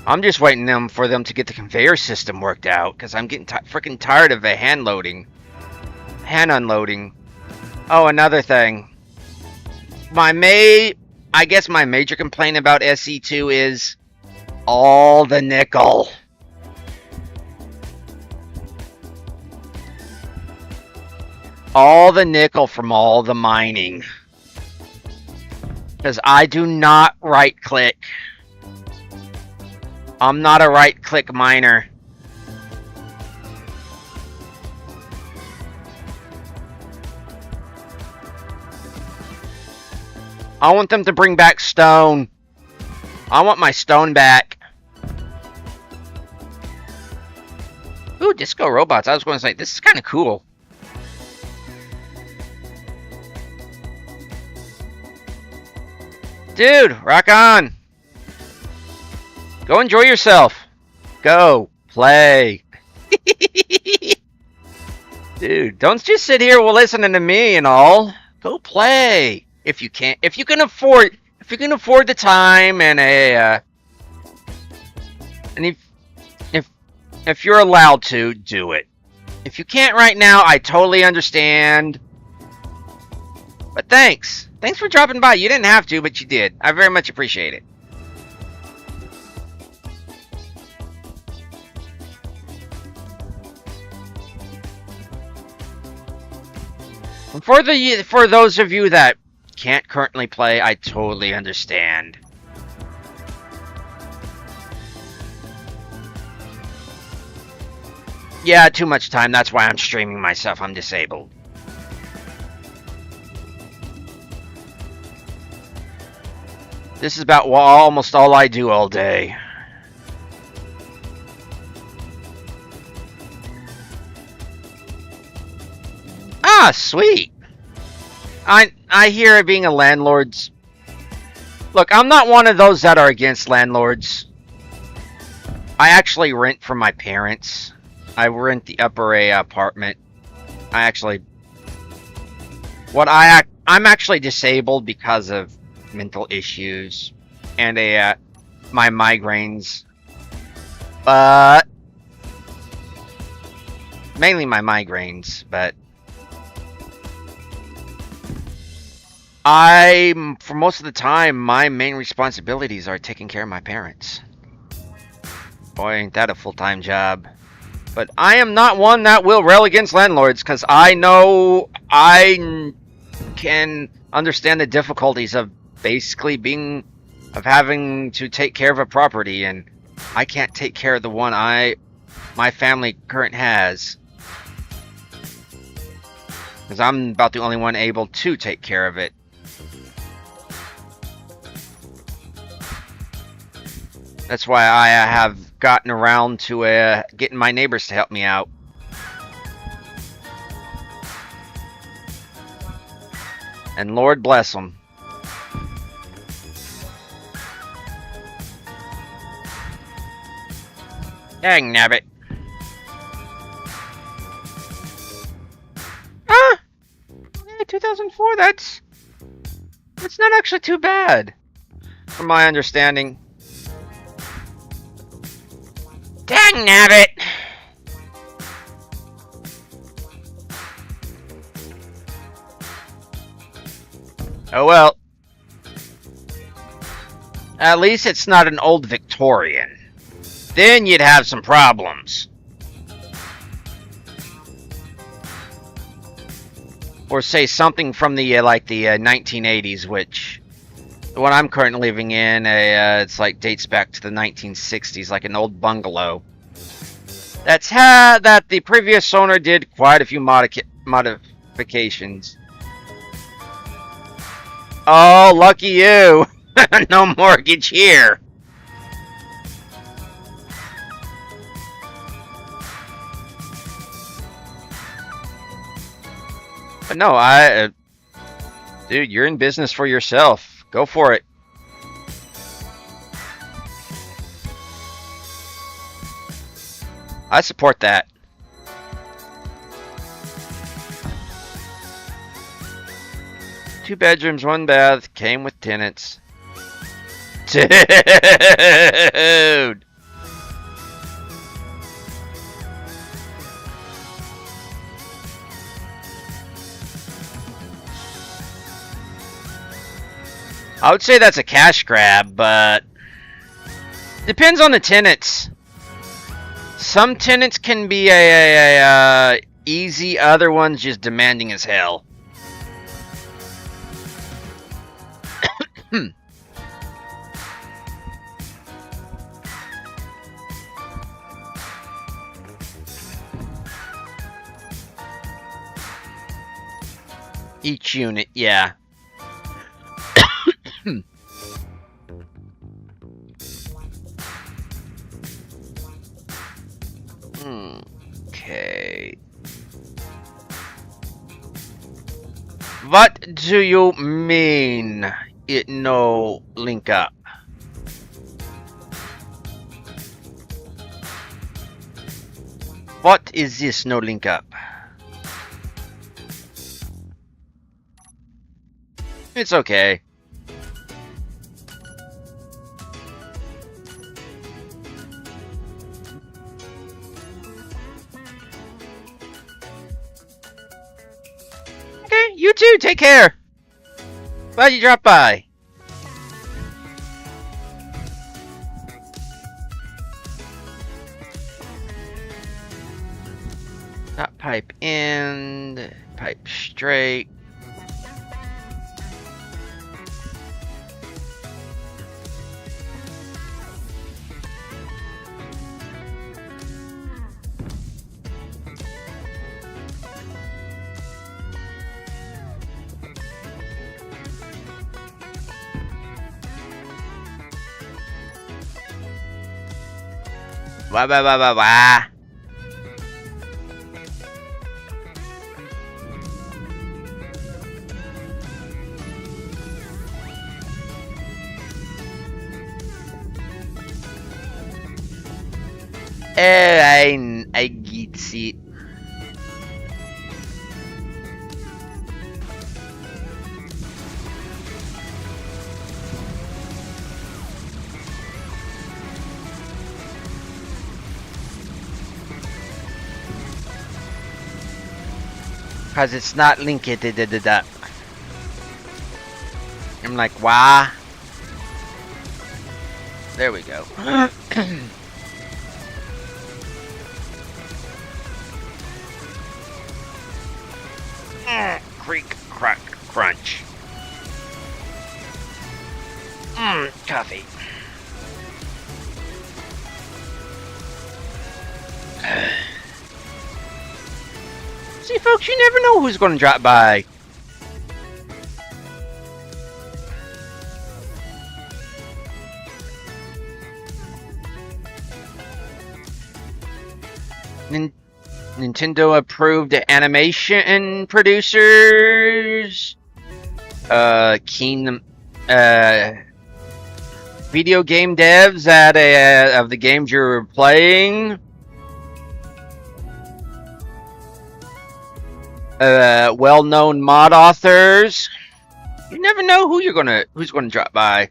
I'm just waiting for them to get the conveyor system worked out, because I'm getting freaking tired of the hand unloading. Oh, another thing. I guess my major complaint about SE2 is all the nickel. All the nickel from all the mining. Because I do not right-click. I'm not a right-click miner. I want them to bring back stone. I want my stone back. Ooh, Disco Robots. I was going to say, this is kind of cool. Dude, rock on. Go enjoy yourself. Go play. Dude, don't just sit here while listening to me and all. Go play. If you can afford the time and if you're allowed to, do it. If you can't right now, I totally understand. But thanks. Thanks for dropping by. You didn't have to, but you did. I very much appreciate it. And for those of you that can't currently play, I totally understand. Yeah, too much time. That's why I'm streaming myself. I'm disabled. This is about almost all I do all day. Ah, sweet. I hear being a landlord's... Look, I'm not one of those that are against landlords. I actually rent from my parents. I rent the Upper A apartment. I'm actually disabled because of mental issues and my migraines. But mainly my migraines, but for most of the time, my main responsibilities are taking care of my parents. Boy, ain't that a full-time job. But I am not one that will rail against landlords, because I know I can understand the difficulties of basically having to take care of a property, and I can't take care of the one my family current has. Because I'm about the only one able to take care of it. That's why I have gotten around to getting my neighbors to help me out. And Lord bless them. Dang nabbit. Ah! 2004, that's not actually too bad. From my understanding. Dang nabbit! Oh well. At least it's not an old Victorian. Then you'd have some problems. Or say something from the 1980s, which the one I'm currently living in, it's like dates back to the 1960s, like an old bungalow. That the previous owner did quite a few modifications. Oh, lucky you! No mortgage here. But no, dude, you're in business for yourself. Go for it. I support that. Two bedrooms, one bath, came with tenants. Dude! I would say that's a cash grab, but depends on the tenants. Some tenants can be easy, other ones just demanding as hell. Each unit, yeah. Okay. What do you mean it no link up? What is this no link up? It's okay. Okay, you too, take care. Glad you dropped by. Not pipe in, pipe straight. Wah, wah, wah, wah, wah. I get it. Cause it's not linked. I'm like, why? There we go. Creak, crack, crunch. Coffee. See, folks, you never know who's going to drop by. Nintendo approved animation producers. Keen. Video game devs of the games you're playing. Well-known mod authors. You never know who's gonna drop by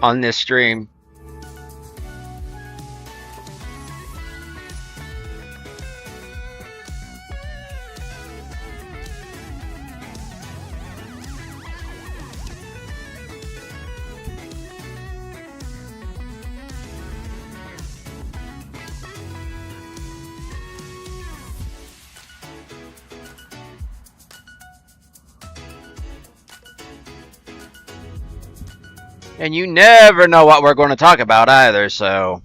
on this stream. And you never know what we're going to talk about either, so...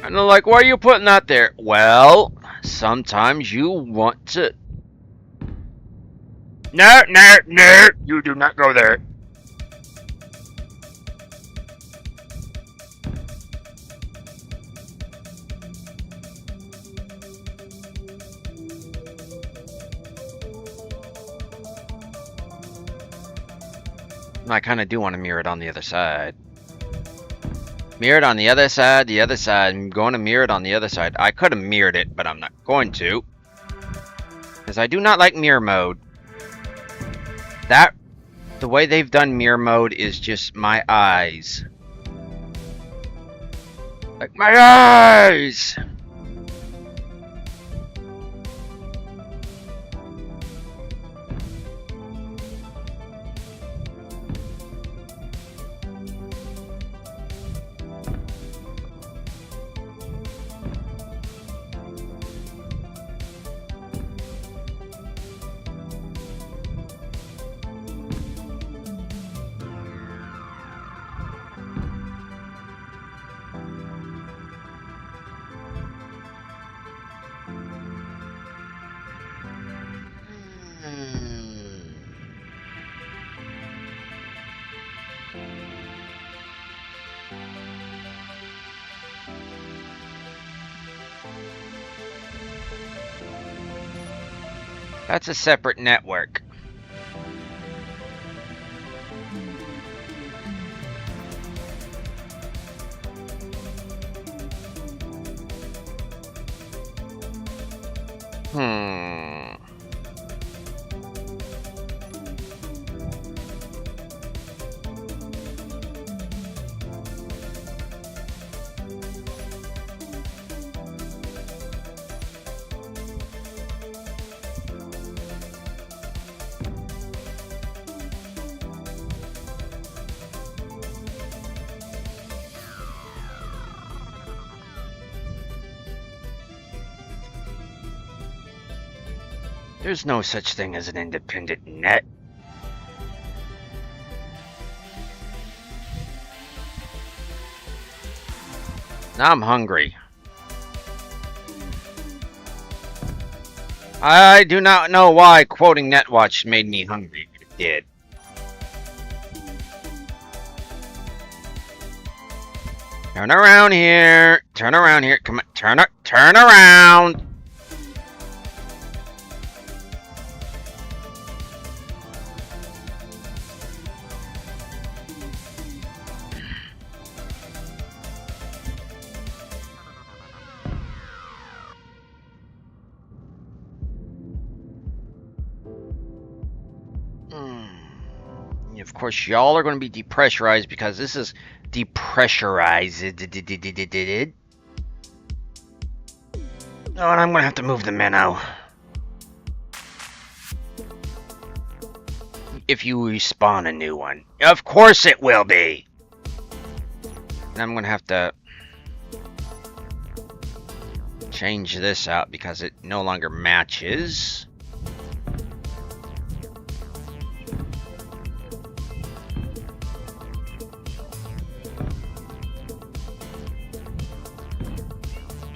And they're like, why are you putting that there? Well, sometimes you want to... No, no, no! You do not go there. I kind of do want to mirror it on the other side. Mirror it on the other side, I'm going to mirror it on the other side. I could have mirrored it, but I'm not going to. Because I do not like mirror mode. The way they've done mirror mode is just my eyes. Like my eyes! That's a separate network. There's no such thing as an independent net. Now I'm hungry. I do not know why quoting NetWatch made me hungry, but it did. Turn around here. Turn around here. Come on. Turn around. Of course, y'all are going to be depressurized because this is depressurized. Oh, and I'm going to have to move the minnow. If you respawn a new one. Of course it will be. And I'm going to have to change this out because it no longer matches.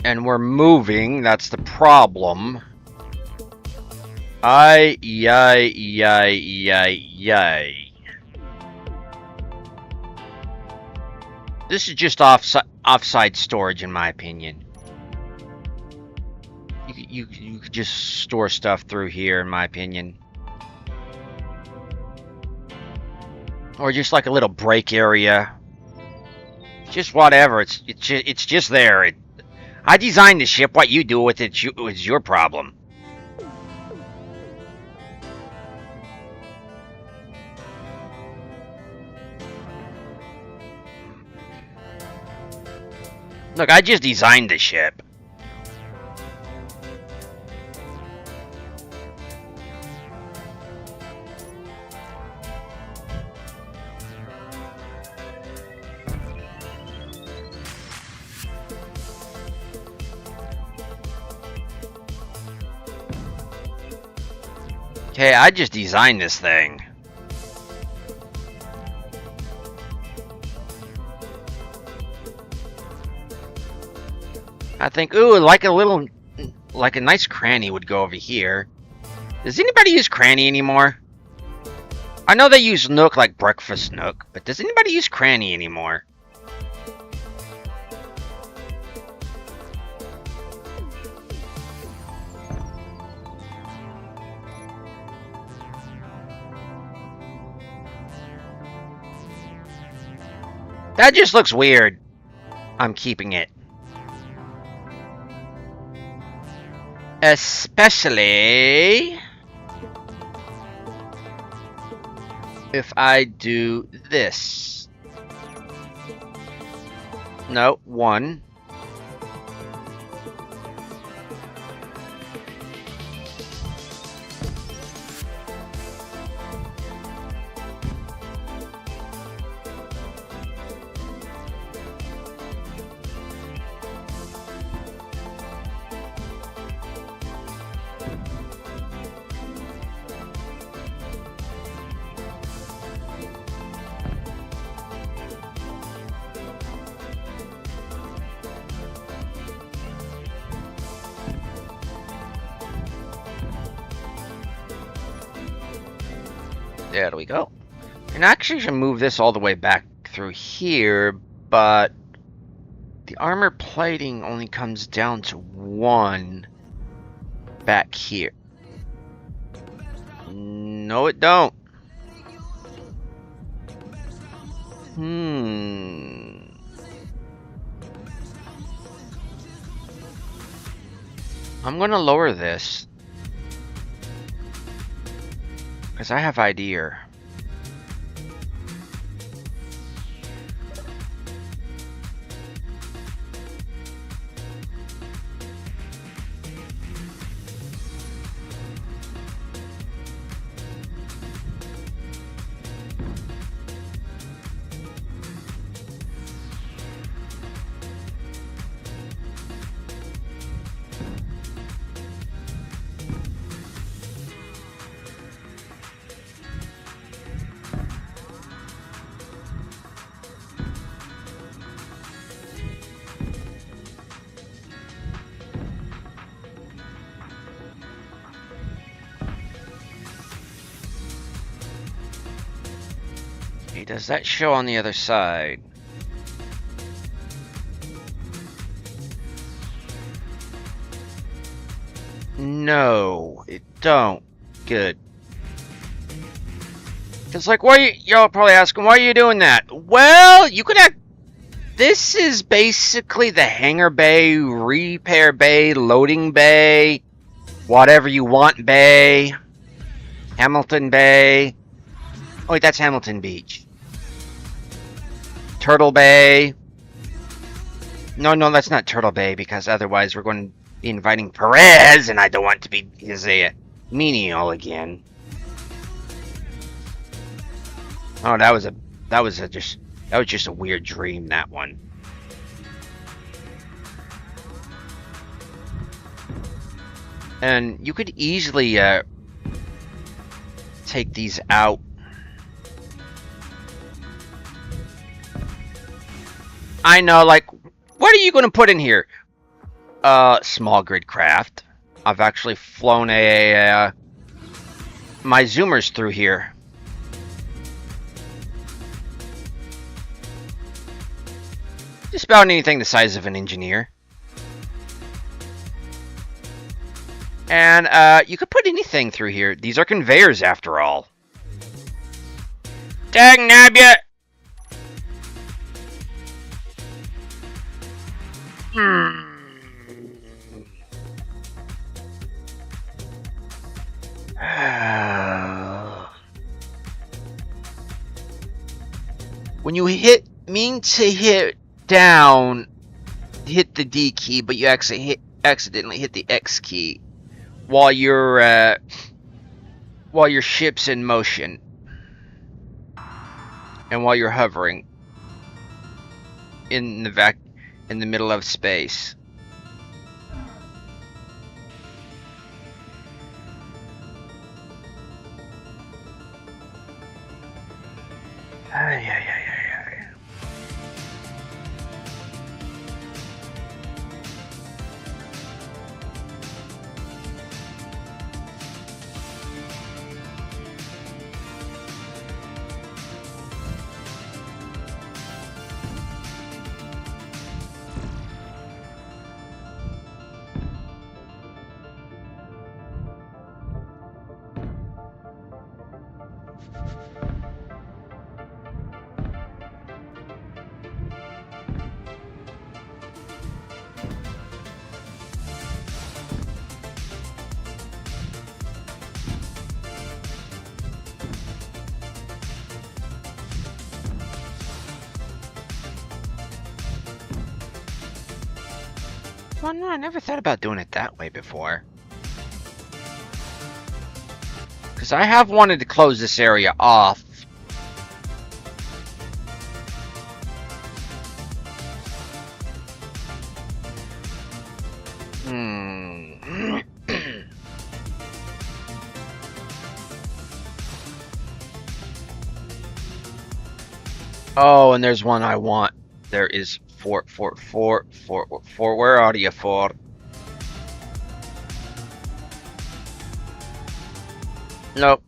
And we're moving, that's the problem. Yay. This is just offside storage, in my opinion. You could just store stuff through here, in my opinion. Or just like a little break area. Just whatever, it's just there. I designed the ship. What you do with it is your problem. Look, I just designed the ship. Okay, I just designed this thing. I think, ooh, like a nice cranny would go over here. Does anybody use cranny anymore? I know they use nook like breakfast nook, but does anybody use cranny anymore? That just looks weird. I'm keeping it. Especially if I do this. No, one. There we go. And actually, I should move this all the way back through here, but the armor plating only comes down to 1 back here. No, it don't. I'm gonna lower this. Because I have idea. Okay, does that show on the other side? No, it don't. Good. It's like, why y'all probably asking, why are you doing that? Well, you could have. This is basically the hangar bay, repair bay, loading bay, whatever you want bay, Hamilton Bay. Oh wait, that's Hamilton Beach. Turtle Bay. No, that's not Turtle Bay, because otherwise we're going to be inviting Perez, and I don't want to be his menial again. Oh, that was just a weird dream, that one. And you could easily take these out. I know, like, what are you going to put in here? Small grid craft. I've actually flown my zoomers through here. Just about anything the size of an engineer. And you could put anything through here. These are conveyors, after all. Dang nabbit! When you mean to hit down, hit the D key, but you actually accidentally hit the X key while your ship's in motion and while you're hovering in the middle of space. Well, no, I never thought about doing it that way before. Because I have wanted to close this area off. Oh, and there's one I want. There is four. Where are you, four? Nope.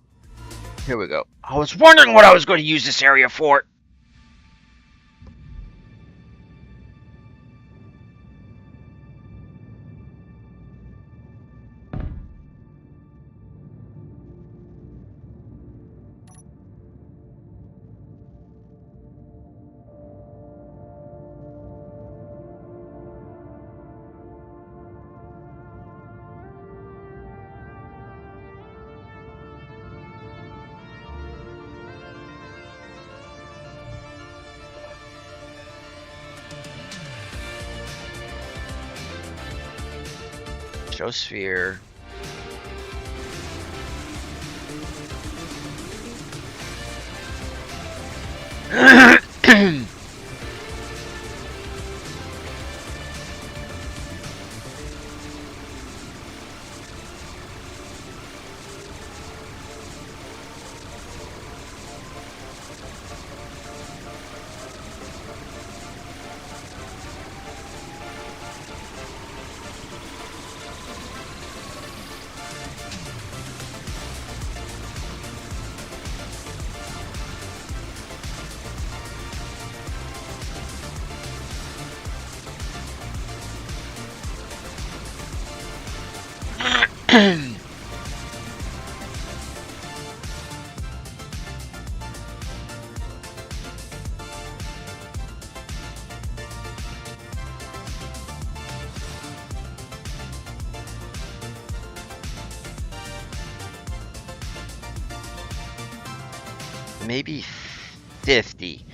Here we go. I was wondering what I was going to use this area for. Sphere. maybe 50.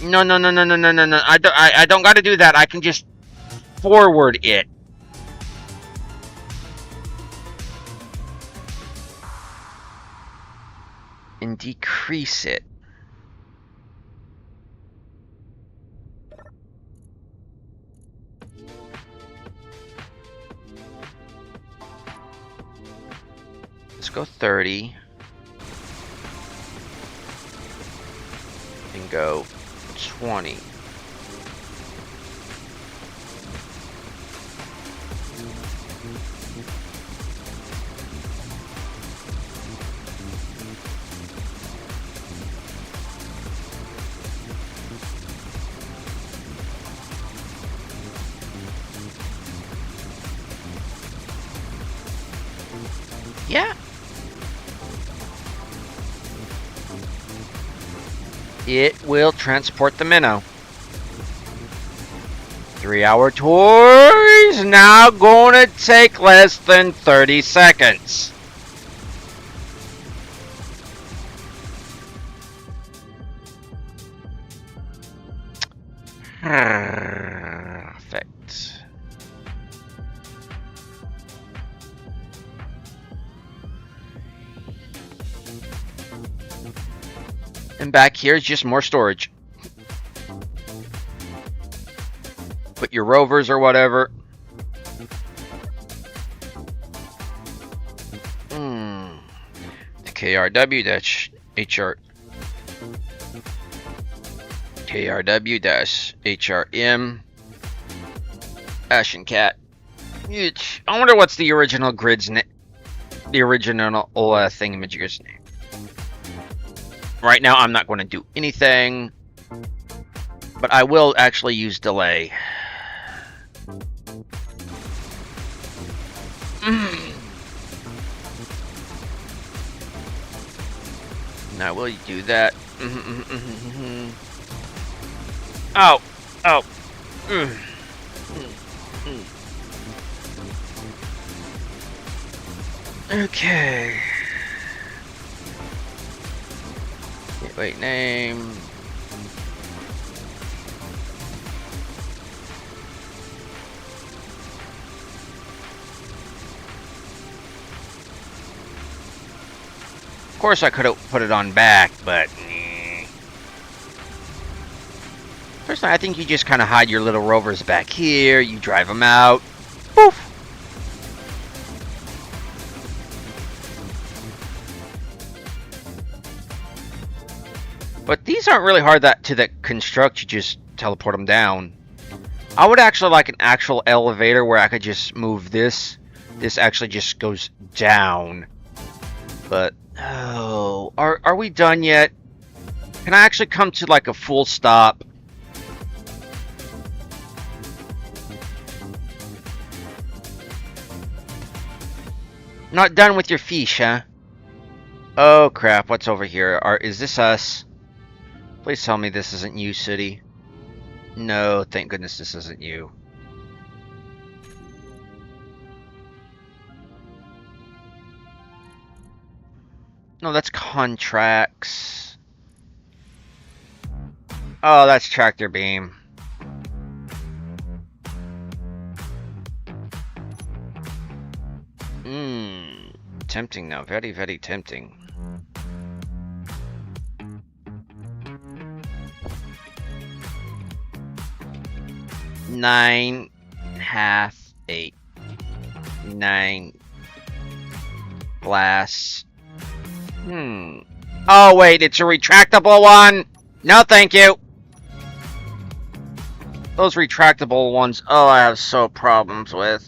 No, no, no, no, no, no, no, no. I don't got to do that. I can just forward it. And decrease it. Let's go 30. And go 20. Yeah. It will transport the minnow. 3-hour tour is now gonna take less than 30 seconds. Perfect. And back here is just more storage. Put your rovers or whatever. The KRW-HR KRW-HRM Ashenkat. I wonder what's the original grid's name. The original thingamajigger's name. Right now, I'm not going to do anything, but I will actually use delay. Now, will you do that? Oh, oh. Okay. Wait, name. Of course, I could have put it on back, but personally, I think you just kind of hide your little rovers back here. You drive them out. Poof. But these aren't really hard to construct. You just teleport them down. I would actually like an actual elevator where I could just move this. This actually just goes down. But oh, are we done yet? Can I actually come to like a full stop? Not done with your fish, huh? Oh crap! What's over here? Is this us? Please tell me this isn't you, city. No, thank goodness this isn't you. No, that's contracts. Oh, that's tractor beam. Tempting now. Very, very tempting. Nine, half, 8. 9. Glass. Oh, wait, it's a retractable one? No, thank you. Those retractable ones, oh, I have so problems with.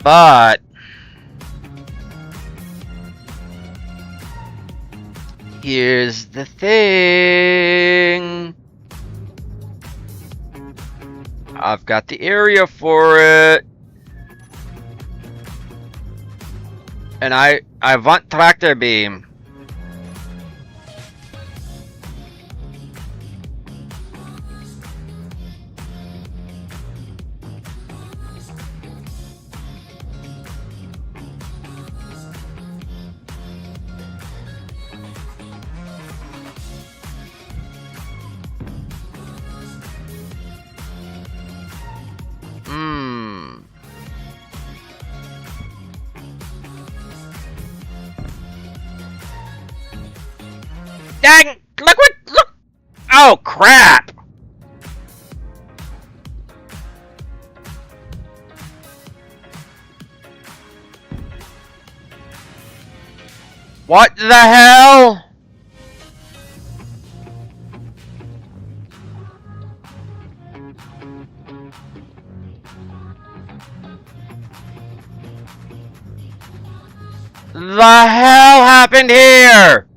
But here's the thing. I've got the area for it. And I want tractor beam. Dang! Look what? Look! Oh crap! What the hell? The hell happened here?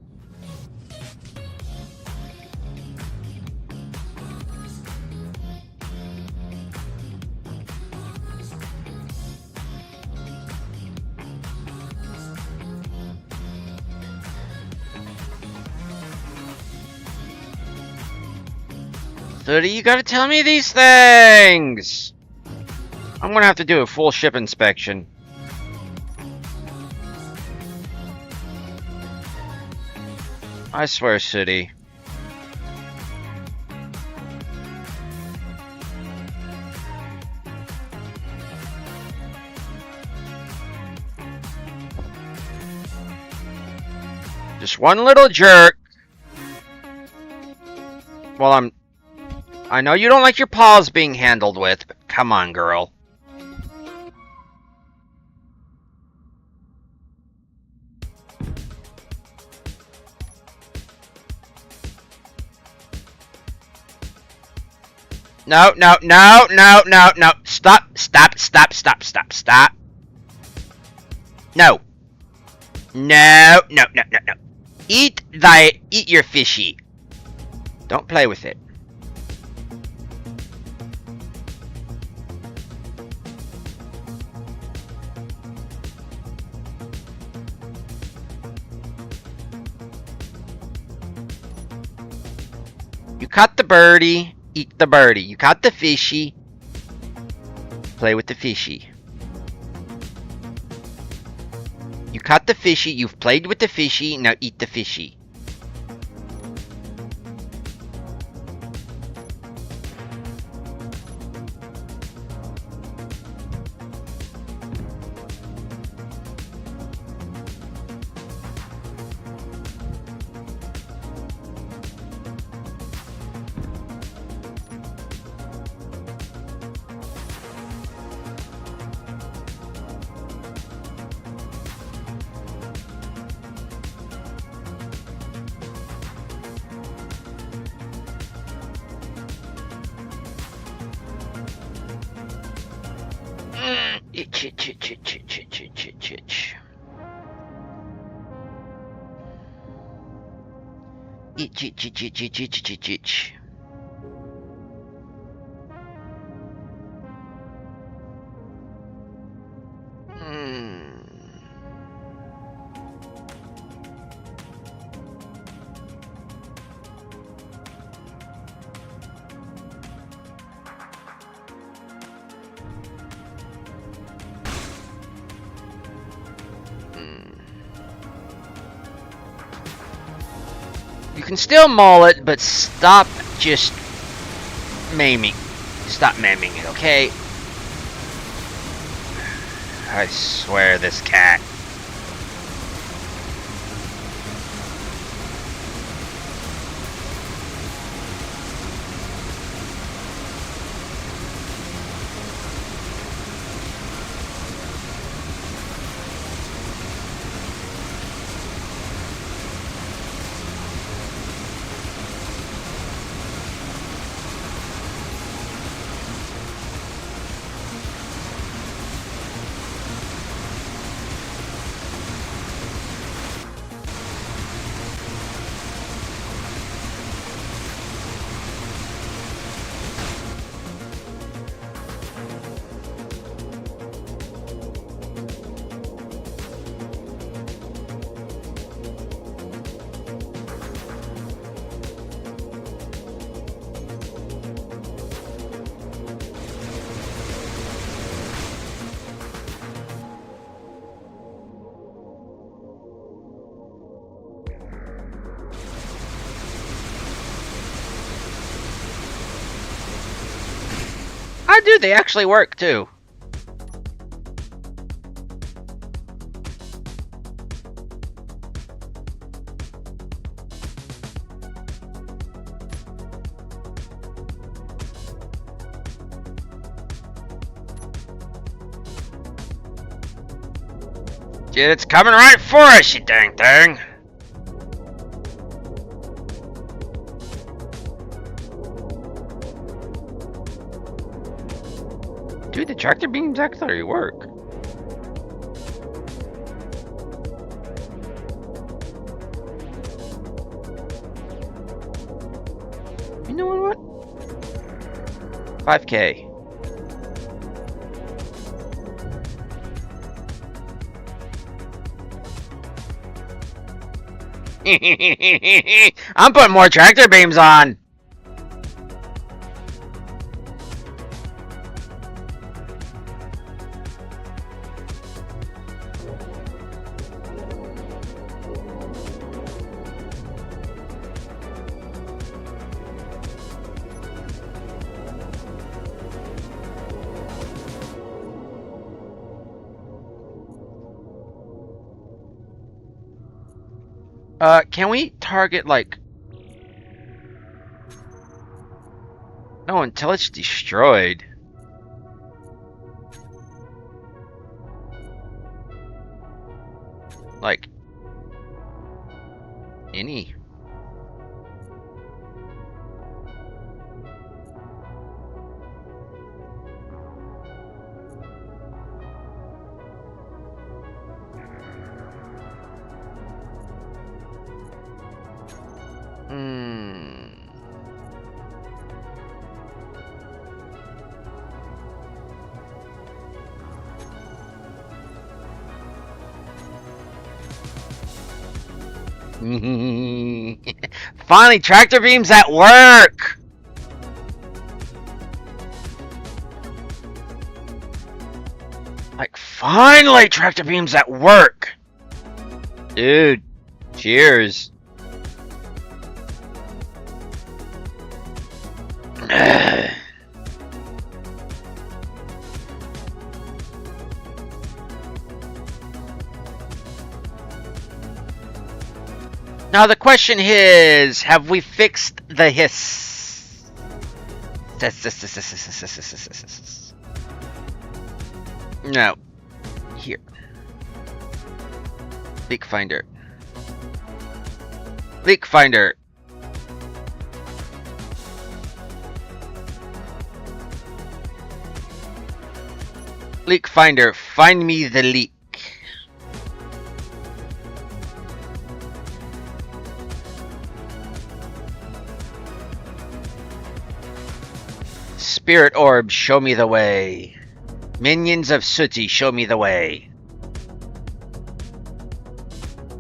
So you gotta tell me these things! I'm gonna have to do a full ship inspection. I swear, City. Just one little jerk. Well, I know you don't like your paws being handled with, but come on, girl. No, no, no, no, no, no. Stop, stop, stop, stop, stop, stop. No. No, no, no, no, no. Eat your fishy. Don't play with it. You caught the birdie, eat the birdie. You caught the fishy, play with the fishy. You caught the fishy, you've played with the fishy, now eat the fishy. Itch, itch, itch, itch, itch, itch, itch, itch, itch. Itch, itch, itch, itch, itch, itch, itch, itch. You can still maul it, but stop just maiming. Stop maiming it, okay? I swear, this cat. I do, they actually work too. Shit, it's coming right for us, you dang thing. Dude, the tractor beams actually work. You know what? 5K. I'm putting more tractor beams on. Can we target, like... No, until it's destroyed. Like... Any. Finally, tractor beams at work! Like, finally, tractor beams at work! Dude, cheers. Now the question is, have we fixed the hiss? No. Here. Leak finder. Leak finder. Leak finder, find me the leak. Spirit orb, show me the way. Minions of Sooty, show me the way.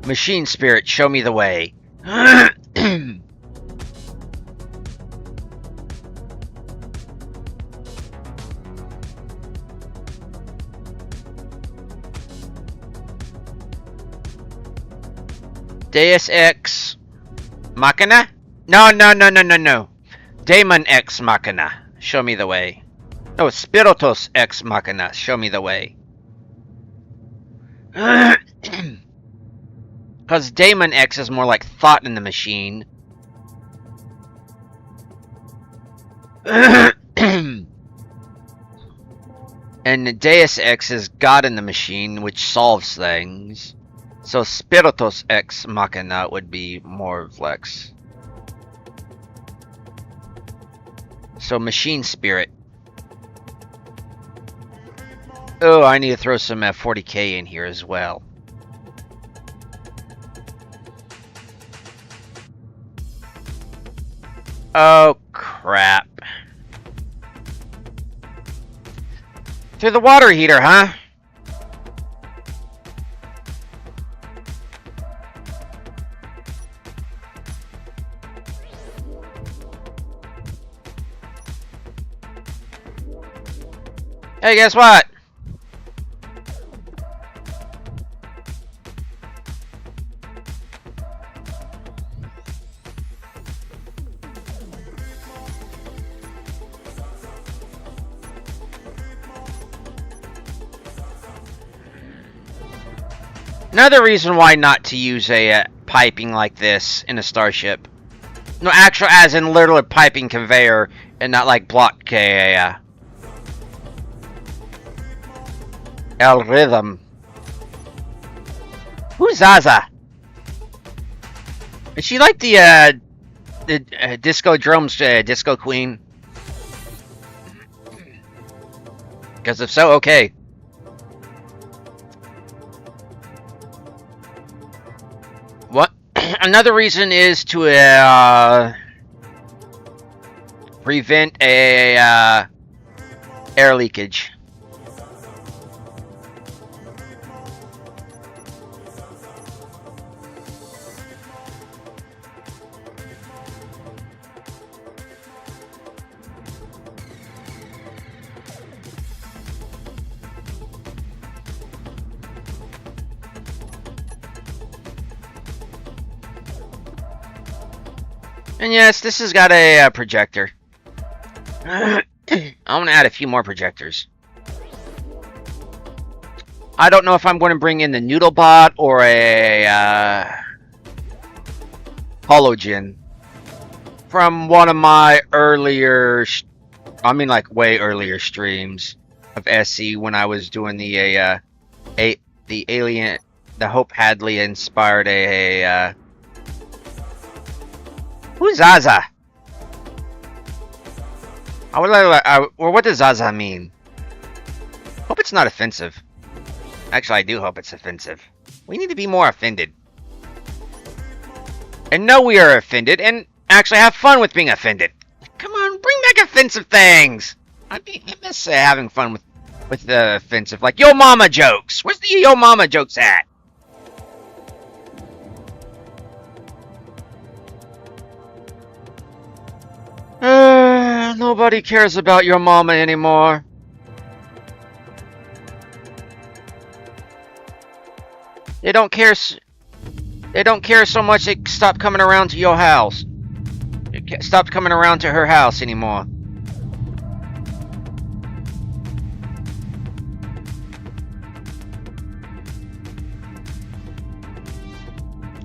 Machine spirit, show me the way. Deus Ex Machina? No. Daemon Ex Machina. Show me the way. No, Spiritus Ex Machina. Show me the way. Because Daemon X is more like thought in the machine. And Deus Ex is God in the machine, which solves things. So Spiritus Ex Machina would be more flex. So machine spirit. Oh, I need to throw some 40k in here as well. Oh, crap. Through the water heater, huh? Hey, guess what? Another reason why not to use a piping like this in a starship. No, actual, as in literally piping conveyor and not like block algorithm. Who's Zaza? Is she like the disco drums disco queen? Because if so, okay. What? Another reason is to prevent a air leakage. And yes, this has got a projector. I want to add a few more projectors. I don't know if I'm going to bring in the Noodlebot or a Hologen from one of my earlier, way earlier streams of SE when I was doing the Alien, the Hope Hadley inspired who's Zaza? What does Zaza mean? Hope it's not offensive. Actually, I do hope it's offensive. We need to be more offended. And know we are offended, and actually have fun with being offended. Come on, bring back offensive things! I miss having fun with the offensive. Like, yo mama jokes! Where's the yo mama jokes at? Nobody cares about your mama anymore. They don't care. They don't care so much. They stopped coming around to your house. They stopped coming around to her house anymore.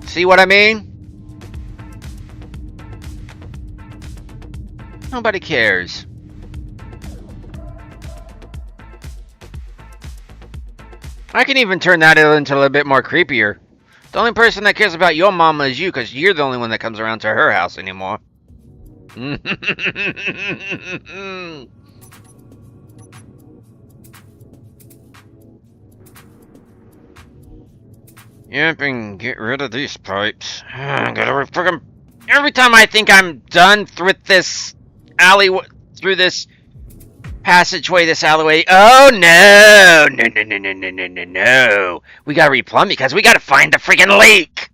See what I mean? Nobody cares. I can even turn that into a little bit more creepier. The only person that cares about your mama is you, because you're the only one that comes around to her house anymore. Yep, and get rid of these pipes. Every time I think I'm done with this through this passageway, this alleyway. Oh no! No! We gotta replumb because we gotta find the freaking leak.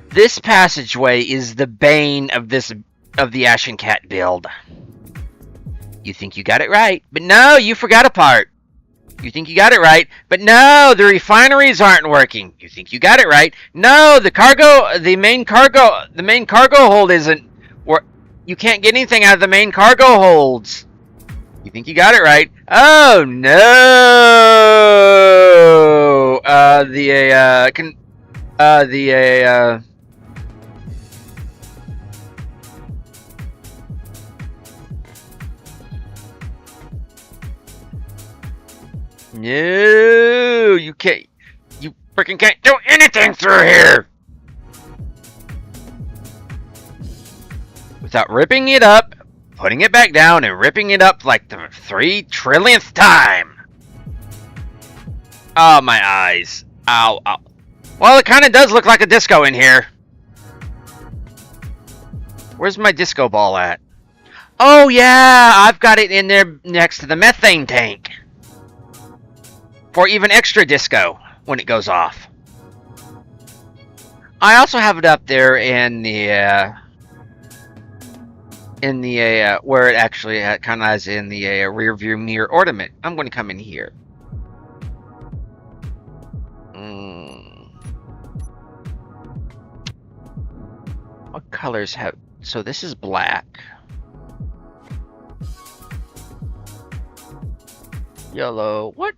This passageway is the bane of the Ashenkat build. You think you got it right, but no, you forgot a part. You think you got it right, but no, the refineries aren't working. You think you got it right. No, the main cargo hold isn't you can't get anything out of the main cargo holds. You think you got it right. Oh no. No, you can't. You freaking can't do anything through here without ripping it up, putting it back down, and ripping it up like the 3 trillionth time. Oh, my eyes. Ow, ow. Well, it kind of does look like a disco in here. Where's my disco ball at? Oh, yeah, I've got it in there next to the methane tank. For even extra disco when it goes off. I also have it up there in the where it actually kind of has in the rear view mirror ornament. I'm going to come in here. What colors have? So this is black. Yellow. What?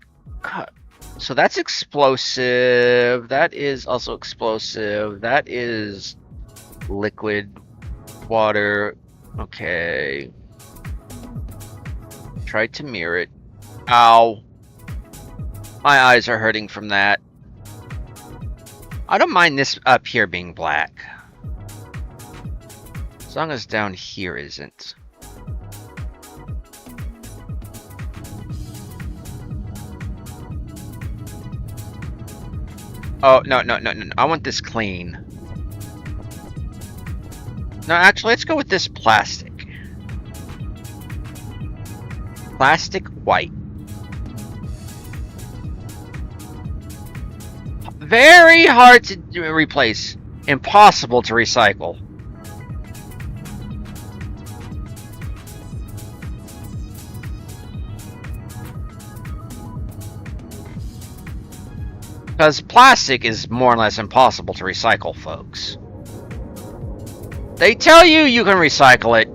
So that's explosive. That is also explosive. That is liquid water. Okay. Tried to mirror it. Ow. My eyes are hurting from that. I don't mind this up here being black. As long as down here isn't. Oh, no. I want this clean. No, actually, let's go with this plastic. Plastic white. Very hard to replace. Impossible to recycle. Because plastic is more or less impossible to recycle, folks. They tell you you can recycle it.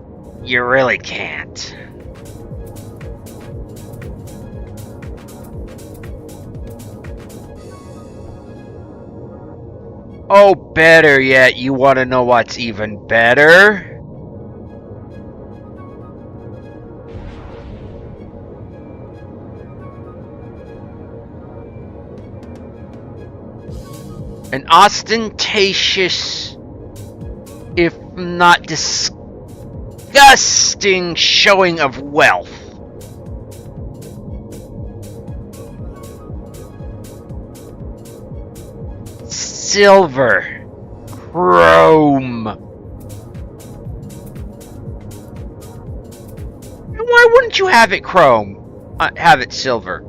You really can't. Oh, better yet, you want to know what's even better? An ostentatious, if not disgusting, showing of wealth. Silver. Chrome. Why wouldn't you have it chrome? Have it silver?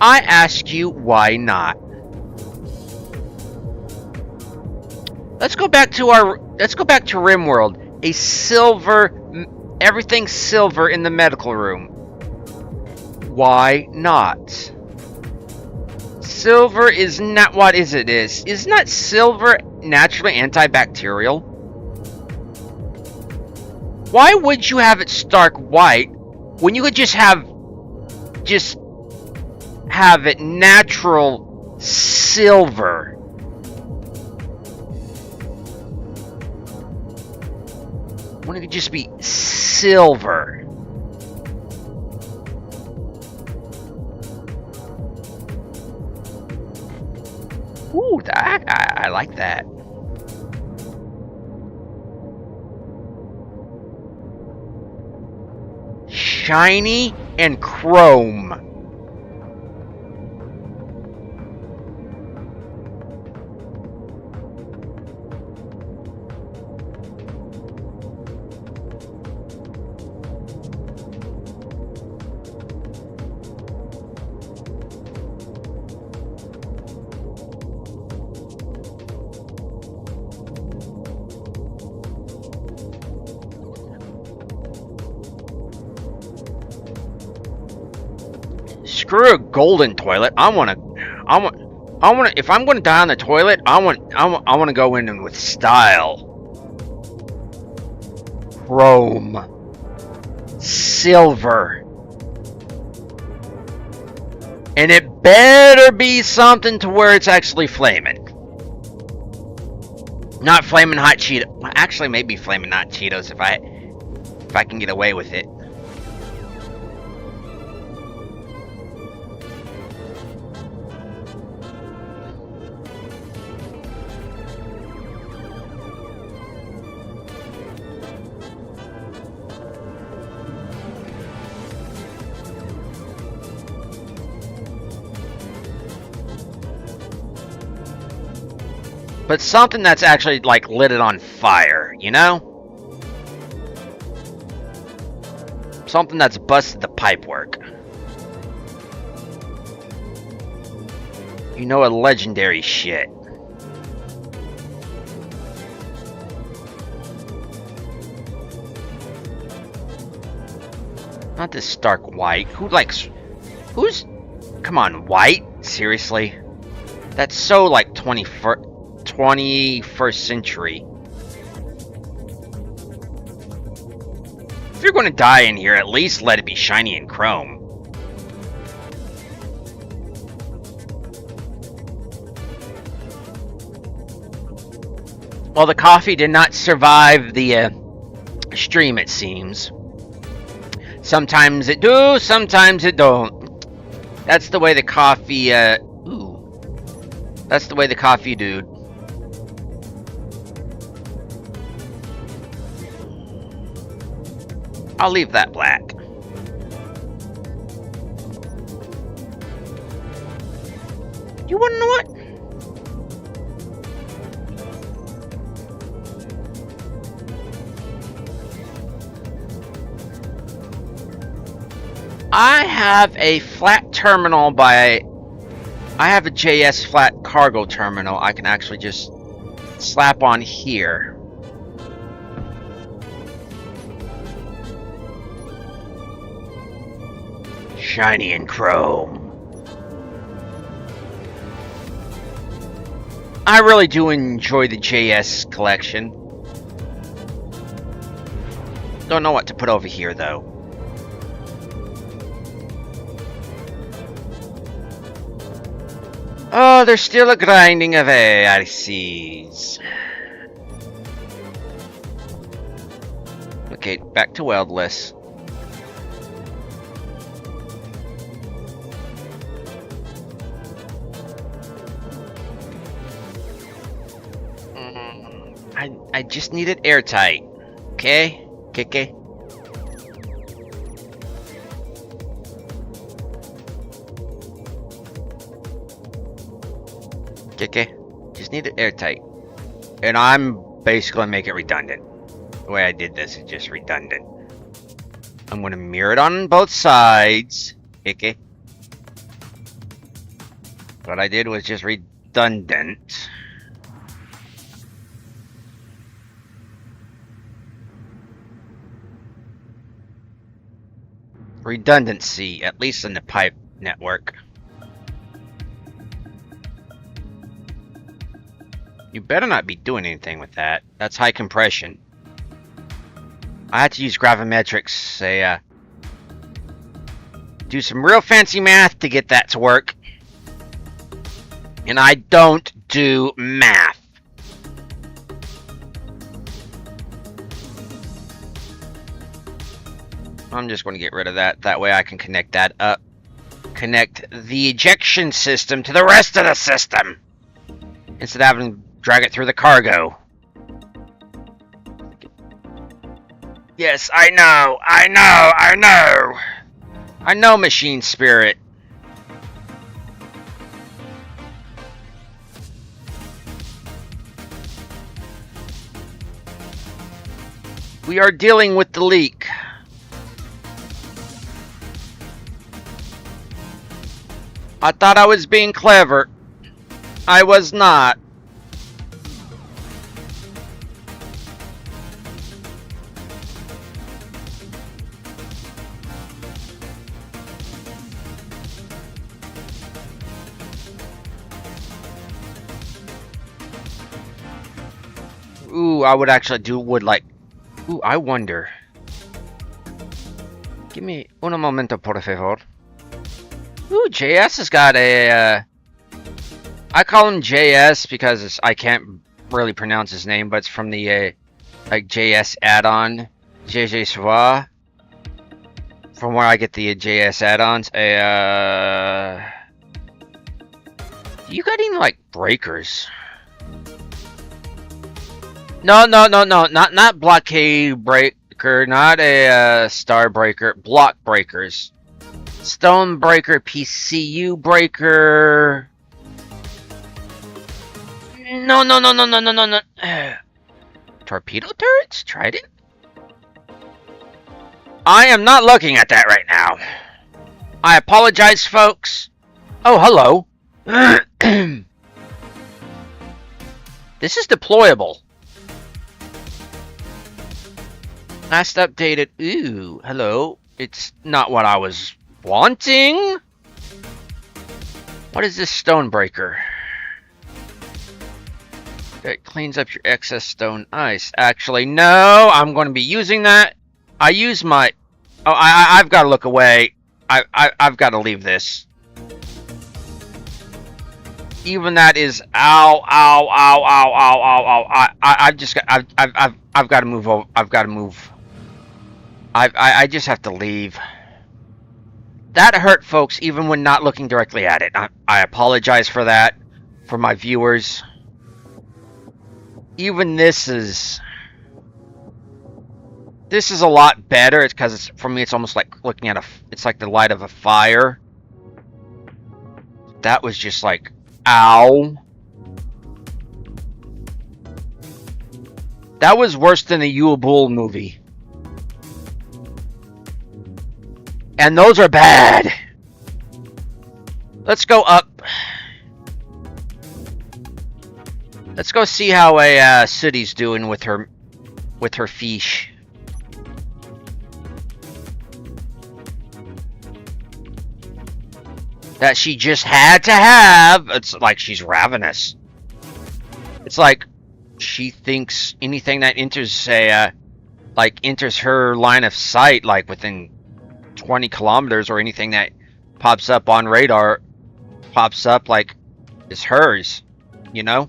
I ask you, why not? Let's go back to RimWorld. A silver, everything silver in the medical room. Why not? Silver is not what is it is. Is not silver naturally antibacterial? Why would you have it stark white when you could just have it natural silver? When it could just be silver. Ooh, I like that. Shiny and chrome. Screw a golden toilet. I want. If I'm going to die on the toilet, I want to go in with style. Chrome, silver, and it better be something to where it's actually flaming. Not flaming hot Cheetos. Well, actually, maybe flaming hot Cheetos if I can get away with it. But something that's actually, like, lit it on fire, you know? Something that's busted the pipework. You know, a legendary shit. Not this stark white. Who's... Come on, white? Seriously? That's so, like, 21st century. If you're going to die in here, at least let it be shiny and chrome. Well, the coffee did not survive the stream, it seems. Sometimes it do, sometimes it don't. That's the way the coffee, that's the way the coffee dude. I'll leave that black. You wanna know what? I have a flat terminal I have a JS flat cargo terminal I can actually just slap on here. Shiny and chrome. I really do enjoy the JS collection. Don't know what to put over here though. Oh, there's still a grinding away, I sees. Okay, back to weldless. I just need it airtight. Okay? Okay. Okay. Just need it airtight. And I'm basically gonna make it redundant. The way I did this is just redundant. I'm gonna mirror it on both sides. Okay. What I did was just redundant. Redundancy, at least in the pipe network. You better not be doing anything with that. That's high compression. I had to use gravimetrics, do some real fancy math to get that to work. And I don't do math. I'm just going to get rid of that. That way I can connect that up. Connect the ejection system to the rest of the system. Instead of having to drag it through the cargo. Yes, I know. I know, machine spirit. We are dealing with the leak. I thought I was being clever. I was not. Ooh, I would actually like... Ooh, I wonder. Give me un momento, por favor. Ooh, JS has got a... I call him JS because I can't really pronounce his name, but it's from the like JS add-on. JJ Soir. From where I get the JS add-ons. You got any, like, breakers? No, not blockade breaker, not a star breaker, block breakers. Stone breaker, PCU breaker. No. Torpedo turrets? Trident? I am not looking at that right now. I apologize, folks. Oh, hello. This is deployable. Last updated. Ooh, hello. It's not what I was wanting. What is this stone breaker? It cleans up your excess stone ice. Actually, no. I'm going to be using that. I use my... Oh, I've got to look away. I've got to leave this. Even that is... Ow. I've got to move over. I've got to move I just have to leave. That hurt, folks, even when not looking directly at it. I apologize for that, for my viewers. Even this is a lot better. It's because for me, it's almost like looking at it's like the light of a fire. That was just like, ow. That was worse than the Yule Bull movie. And those are bad. Let's go up. Let's go see how a Sooty's doing with her fish. That she just had to have. It's like she's ravenous. It's like she thinks anything that enters enters her line of sight, like within 20 kilometers, or anything that pops up on radar pops up like is hers, you know?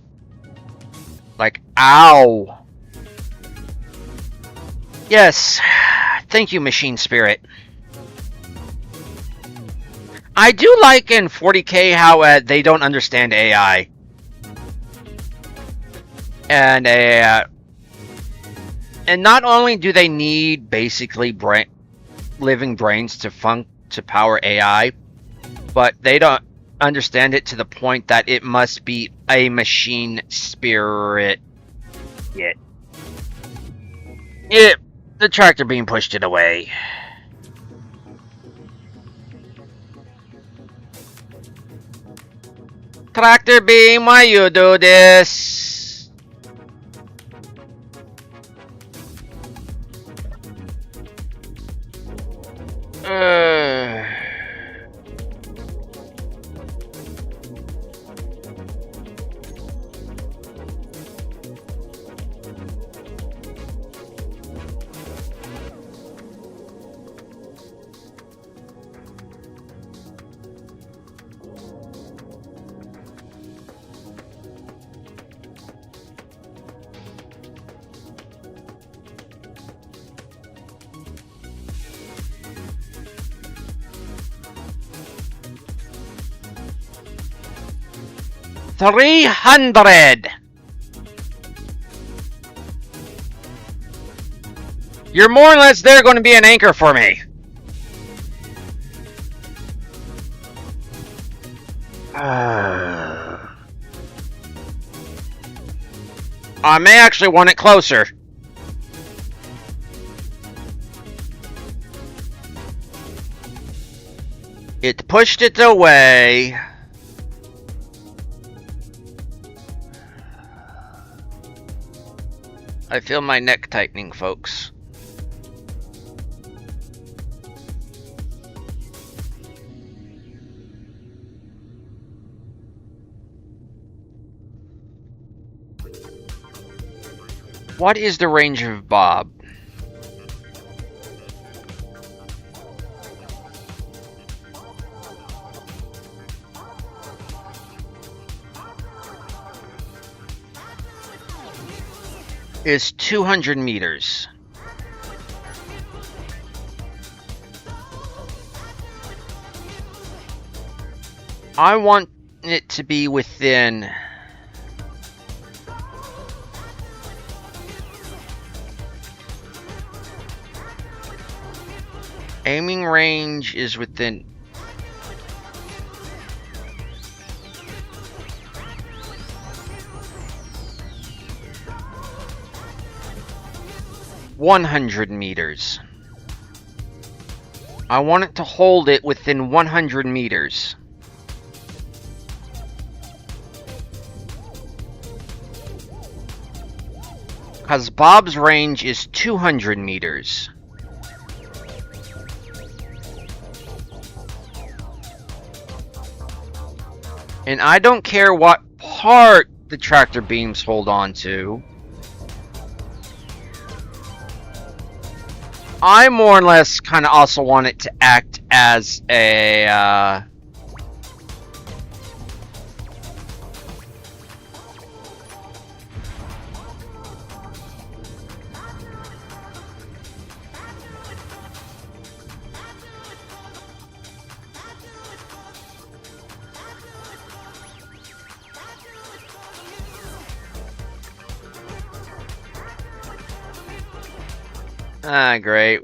Like, ow. Yes. Thank you, Machine Spirit. I do like in 40K how they don't understand AI. And not only do they need basically living brains to power AI, but they don't understand it to the point that it must be a machine spirit. The tractor beam pushed it away. Tractor beam, why you do this? $300. You're more or less there going to be an anchor for me. I may actually want it closer. It pushed it away. I feel my neck tightening, folks. What is the range of Bob? Is 200 meters. I want it to be within aiming range is within 100 meters. I want it to hold it within 100 meters. Because Bob's range is 200 meters. And I don't care what part the tractor beams hold on to. I more or less kind of also want it to act as a Ah, great.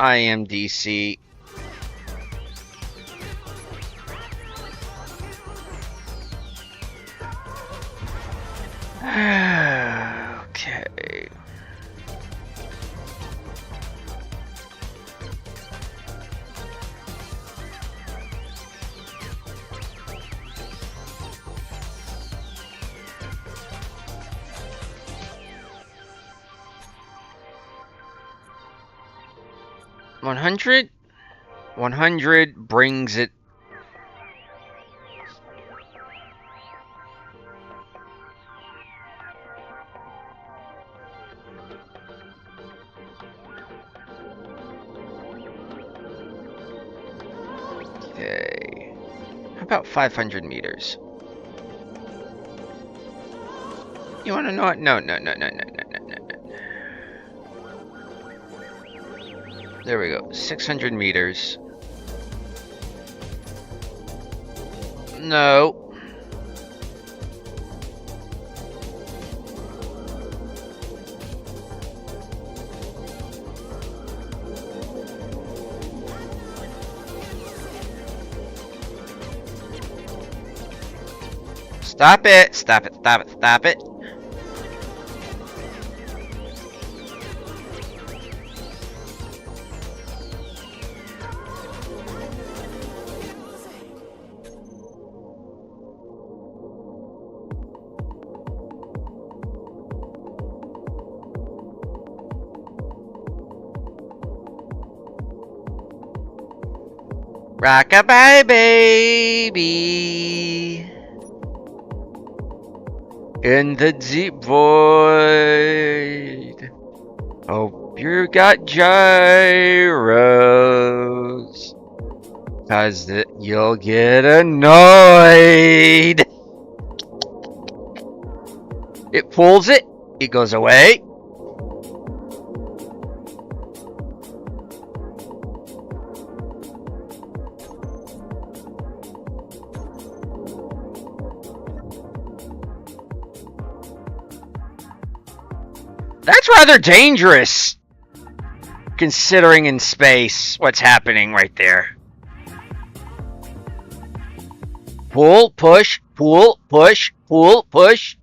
I am DC. Okay. $100? 100 brings it. Okay. How about 500 meters? You want to know what? No. There we go. 600 meters. No. Stop it! Stop it! Stop it! Stop it! Rockabye, baby. In the deep void. Hope you got gyros. Cause you'll get annoyed. It pulls it. It goes away. That's rather dangerous, considering in space what's happening right there. Pull, push, pull, push, pull, push.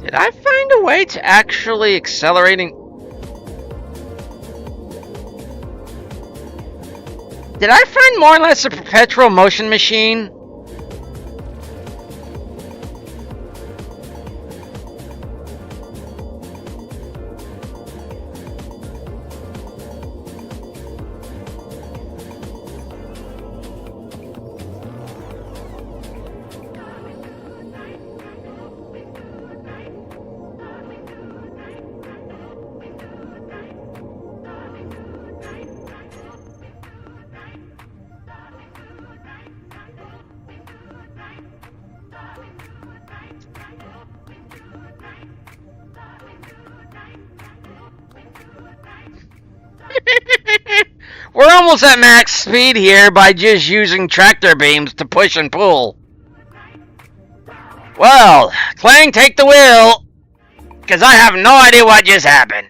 Did I find a way to actually accelerating? Did I find more or less a perpetual motion machine? We're almost at max speed here by just using tractor beams to push and pull. Well, Clang, take the wheel, because I have no idea what just happened.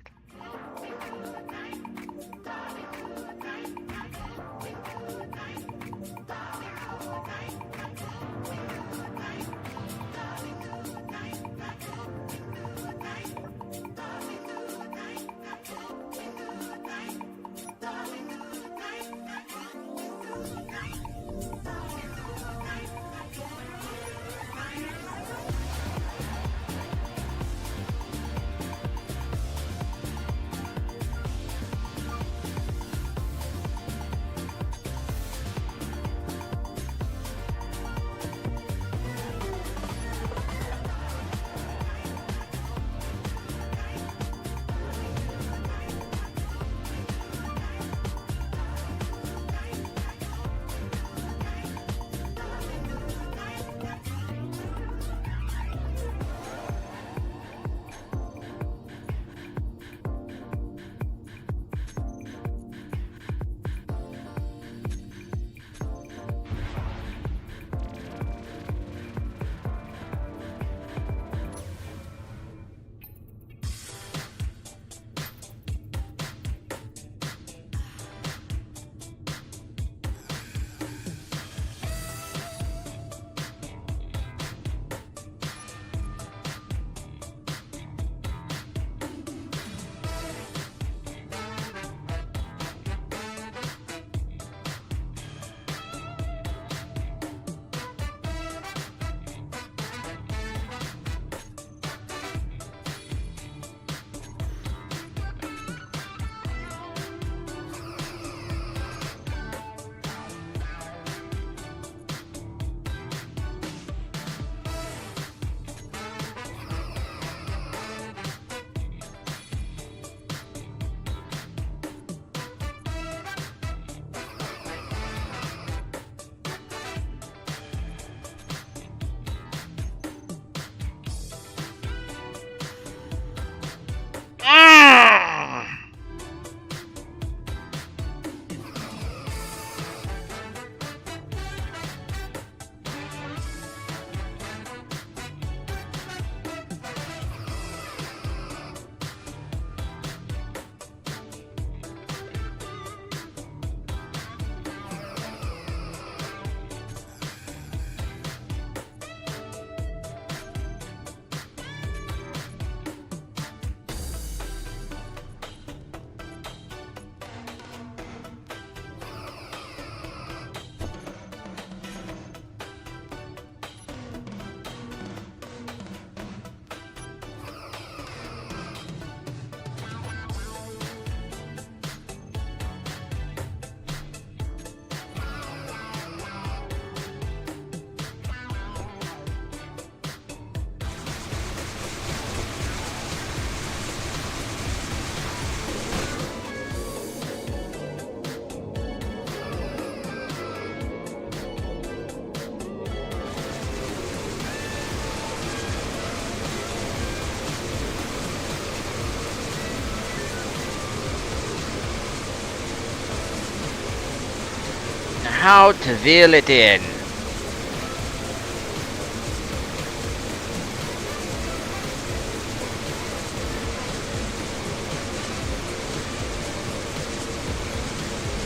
how to wheel it in.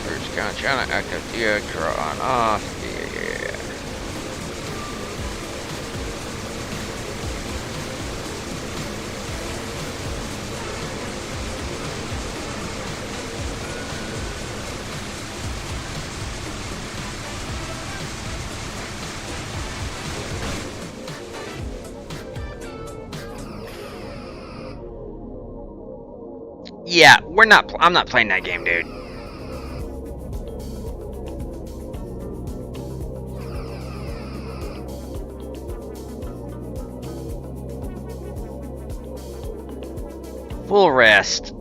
First channel active director on off. Yeah, I'm not playing that game, dude. Full rest.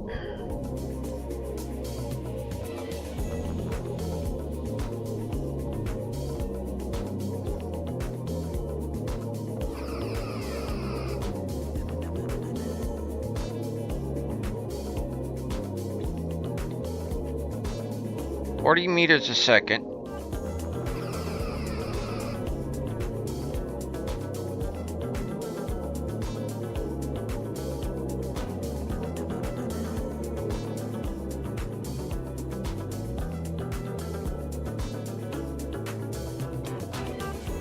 $40 meters a second.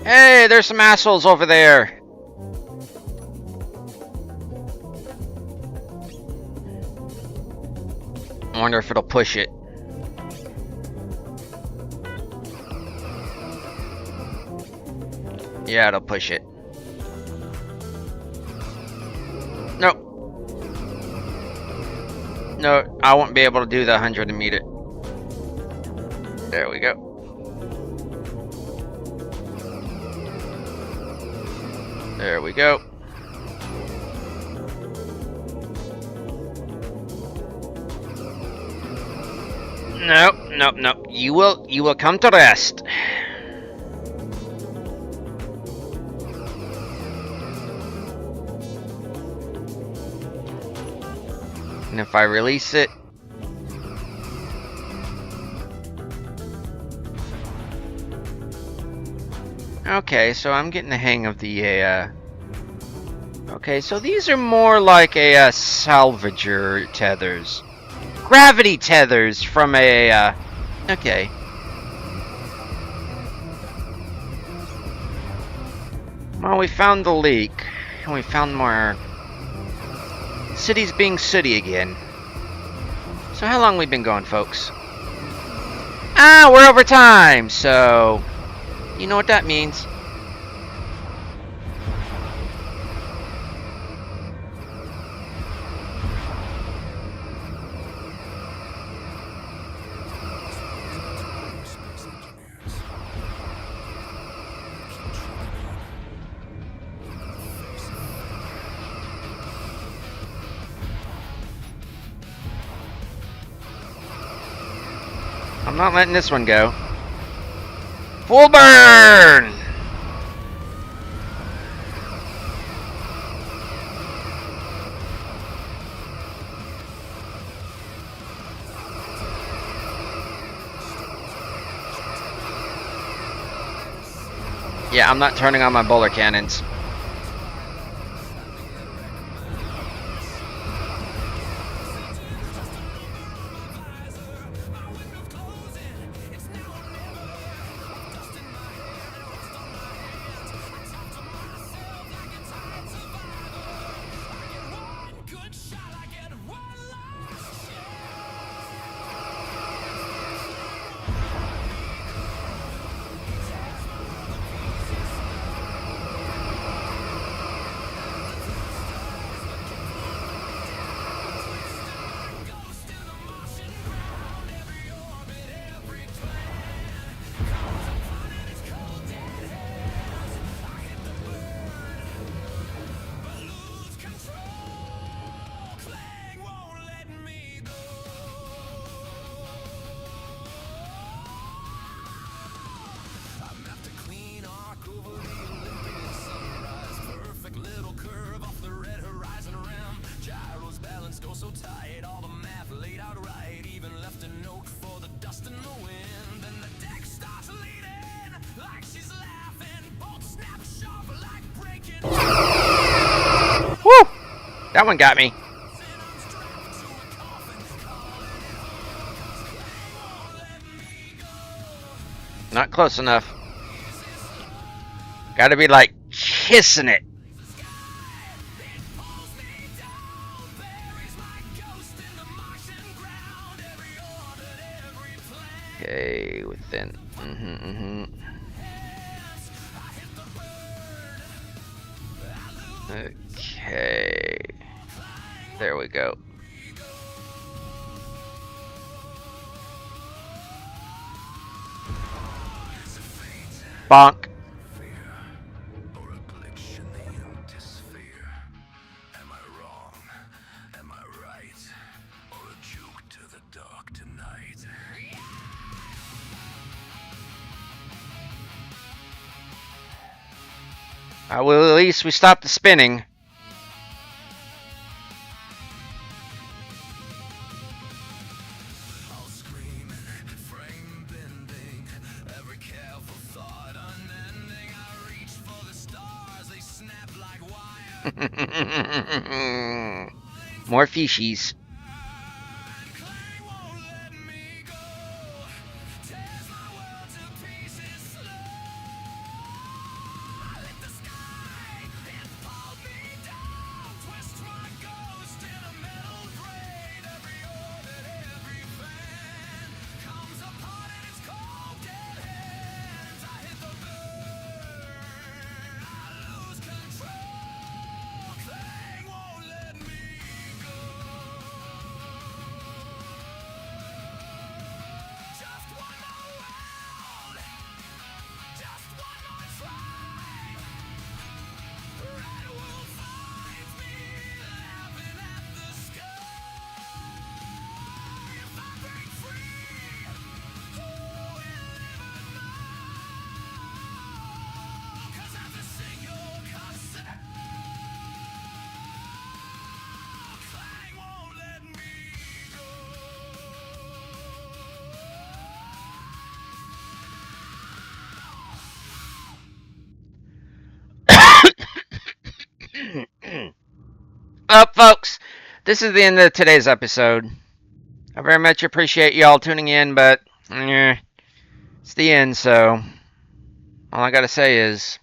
Hey, there's some assholes over there. I wonder if it'll push it. Yeah, it'll push it. Nope. No, I won't be able to do the 100-meter. There we go. There we go. Nope, nope, nope. You will come to rest. And if I release it, okay, so I'm getting the hang of the okay, so these are more like a salvager tethers. Gravity tethers from a okay. Well, we found the leak, and we found more cities being city again. So how long we been going, folks? Ah, we're over time, so you know what that means. I'm not letting this one go. Full burn! Yeah, I'm not turning on my bowler cannons. That one got me. Not close enough. Gotta be like kissing it. Okay, within. Okay. There we go. Bonk. Well, at least we stopped the spinning. More fishies. Well, folks, this is the end of today's episode. I very much appreciate y'all tuning in, but it's the end, so all I gotta say is,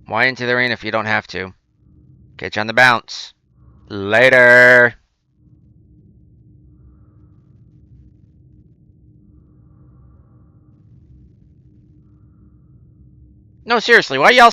why into the arena if you don't have to? Catch you on the bounce. Later. No, seriously, why y'all